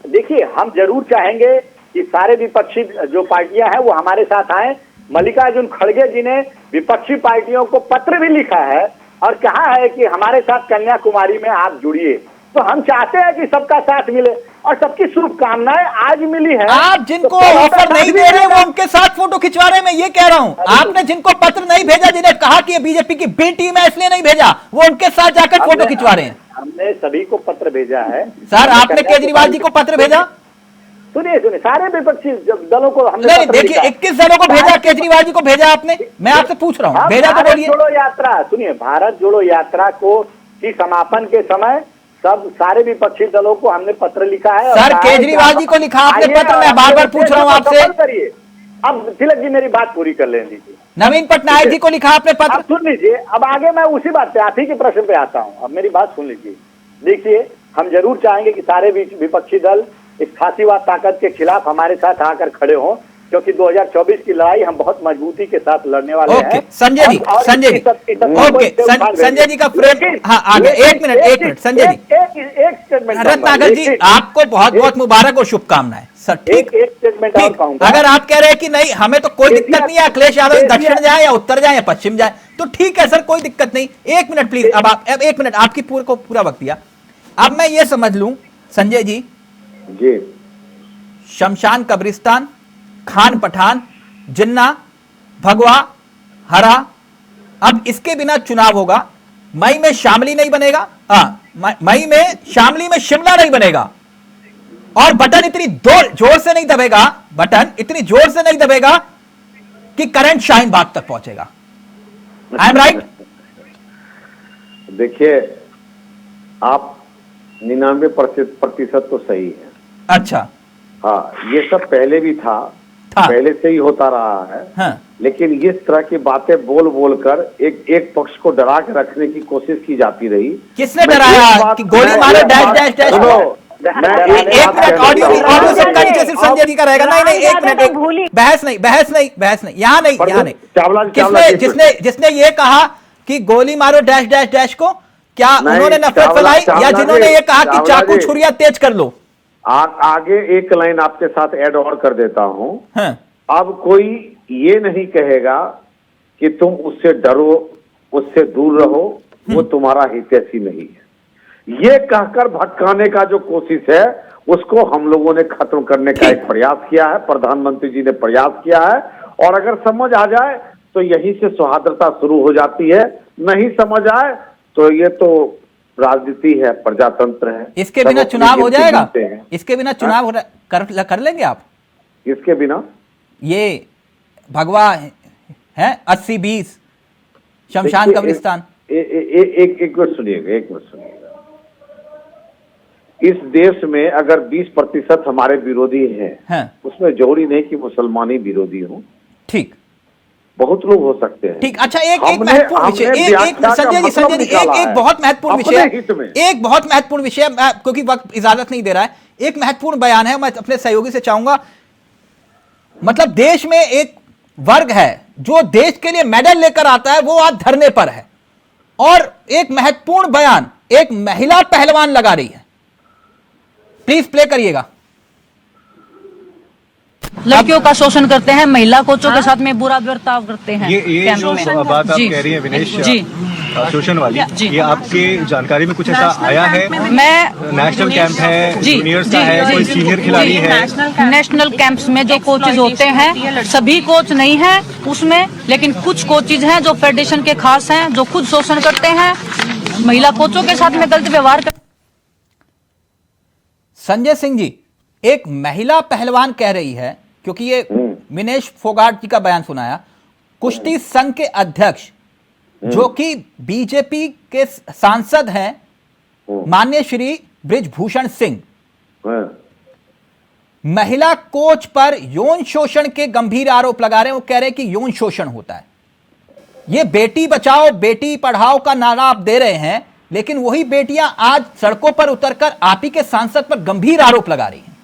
देखिए, हम जरूर चाहेंगे कि सारे विपक्षी जो पार्टियां हैं वो हमारे साथ आए। मल्लिकार्जुन खड़गे जी ने विपक्षी पार्टियों को पत्र भी लिखा है और कहा है कि हमारे साथ कन्याकुमारी में आप जुड़िए। तो हम चाहते हैं कि सबका साथ मिले और सबकी शुभकामनाएं आज मिली है। आप जिनको ऑफर नहीं दे रहे वो उनके साथ फोटो खिंचवा रहे हैं, मैं ये कह रहा हूं। आपने जिनको पत्र नहीं भेजा, जिन्हें कहा कि ये बीजेपी की बी टीम है इसलिए नहीं भेजा, वो उनके साथ जाकर फोटो खिंचवा रहे हैं। हमने सभी को पत्र भेजा है। सर आपने केजरीवाल जी को पत्र भेजा? सुनिए, सारे विपक्षी दलों को हमने नहीं, देखिए 21 दलों को भेजा, केजरीवाल जी को भेजा आपने? मैं आपसे पूछ रहा हूँ, भेजा तो बोलिए। जोड़ो यात्रा, सुनिए, भारत जोड़ो यात्रा को की समापन के समय सब सारे विपक्षी दलों को हमने पत्र लिखा है। सर केजरीवाल जी को लिखा आपने पत्र? मैं बार बार पूछ रहा हूँ आपसे। करिए, अब तिलक जी मेरी बात पूरी कर लेने दीजिए। नवीन पटनायक जी को लिखा आपने पत्र? सुन लीजिए, अब आगे मैं उसी बात पे, आप ही के प्रश्न पे आता हूँ। अब मेरी बात सुन लीजिए। देखिए, हम जरूर चाहेंगे कि सारे विपक्षी दल इस फासीवाद ताकत के खिलाफ हमारे साथ आकर खड़े हों, क्योंकि 2024 की लड़ाई हम बहुत मजबूती के साथ लड़ने वाले हैं। संजय जी, संजय जी का फ्रेम, हाँ आगे, एक मिनट संजय जी, एक स्टेटमेंट रत्नाकर जी, आपको बहुत बहुत मुबारक और शुभकामनाएं सर। ठीक, एक स्टेटमेंट और कहूंगा। अगर आप कह रहे हैं कि नहीं हमें तो कोई दिक्कत नहीं है, अखिलेश यादव दक्षिण जाए या उत्तर जाए या पश्चिम जाए, तो ठीक है सर, कोई दिक्कत नहीं। एक मिनट प्लीज, अब आप, एक मिनट, आपकी पूरा वक्त दिया। अब मैं ये समझ लूं संजय जी, शमशान कब्रिस्तान, खान पठान, जिन्ना, भगवा, हरा, अब इसके बिना चुनाव होगा। मई में शामली नहीं बनेगा, मई में शामली में शिमला नहीं बनेगा, और बटन इतनी जोर से नहीं दबेगा, बटन इतनी जोर से नहीं दबेगा कि करंट शाहीन बाग तक पहुंचेगा। I am right? देखिए, आप 99% तो सही है। अच्छा, हाँ, ये सब पहले भी था, पहले से ही होता रहा है। हाँ। लेकिन इस तरह की बातें बोल कर एक पक्ष को डरा के रखने की कोशिश की जाती रही। किसने डराया कि गोली मारो डैश डैश डैश? एक मिनट, ऑडियो सबका नीचे सिर्फ संजय जी का रहेगा। नहीं, एक मिनट, बहस नहीं, यहाँ नहीं। जिसने ये कहा कि गोली मारो डैश डैश डैश को, क्या उन्होंने नफरत फैलाई, या जिन्होंने ये कहा कि चाकू छुरिया तेज कर लो? आगे एक लाइन आपके साथ ऐड और कर देता हूं। हाँ। अब कोई ये नहीं कहेगा कि तुम उससे डरो, उससे दूर रहो, वो तुम्हारा हितैषी नहीं है। ये कहकर भटकाने का जो कोशिश है, उसको हम लोगों ने खत्म करने का एक प्रयास किया है, प्रधानमंत्री जी ने प्रयास किया है। और अगर समझ आ जाए तो यहीं से सौहार्दता शुरू हो जाती है, नहीं समझ आए तो ये तो राजनीति है, प्रजातंत्र है। इसके बिना चुनाव हो जाएगा? इसके बिना चुनाव कर लेंगे आप? इसके बिना ये भगवा है 80-20 शमशान कब्रिस्तान। एक मिनट सुनिएगा। इस देश में अगर 20% हमारे विरोधी हैं, उसमें जरूरी नहीं कि मुसलमान ही विरोधी हो। ठीक, बहुत लोग हो सकते हैं। ठीक, अच्छा, एक महत्वपूर्ण विषय, संजय जी, एक बहुत महत्वपूर्ण विषय, एक बहुत महत्वपूर्ण विषय, क्योंकि वक्त इजाजत नहीं दे रहा है, एक महत्वपूर्ण बयान है, मैं अपने सहयोगी से चाहूंगा। मतलब देश में एक वर्ग है जो देश के लिए मेडल लेकर आता है, वो आज धरने पर है, और एक महत्वपूर्ण बयान एक महिला पहलवान लगा रही है। प्लीज प्ले करिएगा। लड़कियों का शोषण करते हैं, महिला कोचों के साथ में बुरा बर्ताव करते हैं। ये जो बात आप कह रही हैं विनेश जी, शोषण वाली, ये आपके जानकारी में कुछ ऐसा आया है? मैं नेशनल कैंप है, जूनियर्स का है, कोई सीनियर खिलाड़ी है? नेशनल कैंप्स में जो कोचेज होते हैं सभी कोच नहीं है उसमें, लेकिन कुछ कोचेज हैं जो फेडरेशन के खास हैं, जो खुद शोषण करते हैं, महिला कोचों के साथ में गलत व्यवहार करते। संजय सिंह जी, एक महिला पहलवान कह रही है, क्योंकि ये विनेश फोगाट जी का बयान सुनाया, कुश्ती संघ के अध्यक्ष जो कि बीजेपी के सांसद हैं माननीय श्री बृजभूषण सिंह, महिला कोच पर यौन शोषण के गंभीर आरोप लगा रहे हैं। वो कह रहे हैं कि यौन शोषण होता है। ये बेटी बचाओ बेटी पढ़ाओ का नारा आप दे रहे हैं, लेकिन वही बेटियां आज सड़कों पर उतरकर आप ही के सांसद पर गंभीर आरोप लगा रही हैं।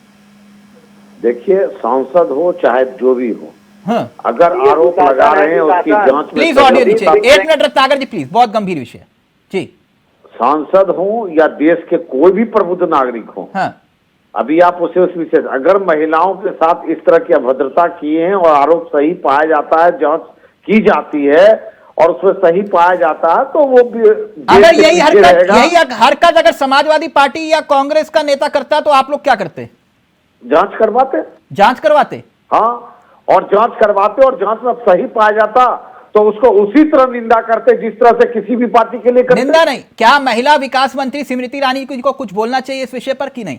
देखिए, सांसद हो चाहे जो भी हो, हाँ। अगर आरोप लगा रहे हैं उसकी जांच प्लीज ऑडियो नीचे, 1 मिनट रत्नाकर जी प्लीज, बहुत गंभीर विषय जी। सांसद हो या देश के कोई भी प्रबुद्ध नागरिक हो, हाँ। अभी आप उसे उस विषय, अगर महिलाओं के साथ इस तरह की अभद्रता किए हैं और आरोप सही पाया जाता है, जांच की जाती है और उसमें सही पाया जाता है, तो वो अगर यही हरकत अगर समाजवादी पार्टी या कांग्रेस का नेता करता तो आप लोग क्या करते? जांच करवाते। हाँ, और जांच करवाते और जांच में सही पाया जाता तो उसको उसी तरह निंदा करते जिस तरह से किसी भी पार्टी के लिए करते। निंदा नहीं, क्या महिला विकास मंत्री स्मृति ईरानी को कुछ बोलना चाहिए इस विषय पर कि नहीं?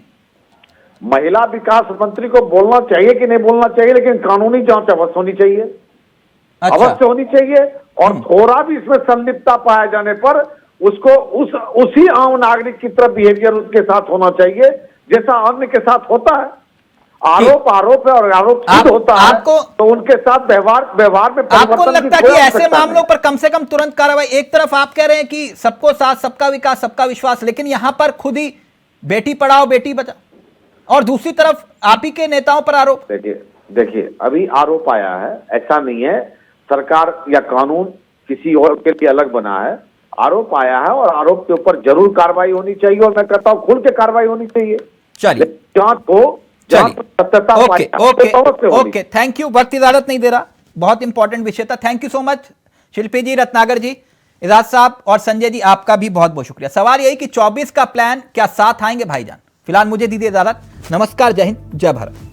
महिला विकास मंत्री को बोलना चाहिए कि नहीं बोलना चाहिए, लेकिन कानूनी जांच अवश्य होनी चाहिए। अच्छा। अवश्य होनी चाहिए, और थोड़ा भी इसमें संलिप्तता पाए जाने पर उसको उसी आम नागरिक की तरह बिहेवियर उसके साथ होना चाहिए जैसा अन्य के साथ होता है। आरोप है और आरोप होता है तो उनके साथ व्यवहार में आपको लगता है कि ऐसे मामलों पर कम से कम तुरंत कार्रवाई? एक तरफ आप कह रहे हैं कि सबको साथ, सबका विकास, सबका विश्वास, लेकिन यहां पर खुद ही बेटी पढ़ाओ बेटी बचाओ, और दूसरी तरफ आप ही के नेताओं पर आरोप। देखिए अभी आरोप आया है, ऐसा नहीं है सरकार या कानून किसी और के लिए अलग बना है। आरोप आया है और आरोप के ऊपर जरूर कार्रवाई होनी चाहिए, और मैं कहता हूं खुल के कार्रवाई होनी चाहिए। चलिए, जांच को ओके, थैंक यू। वक्त इजाजत नहीं दे रहा, बहुत इंपॉर्टेंट विषय था। थैंक यू सो मच शिल्पी जी, रत्नाकर जी, इजाज साहब और संजय जी, आपका भी बहुत बहुत शुक्रिया। सवाल यही कि 24 का प्लान क्या साथ आएंगे भाईजान? फिलहाल मुझे दीजिए इजाजत। नमस्कार, जय हिंद, जय भारत।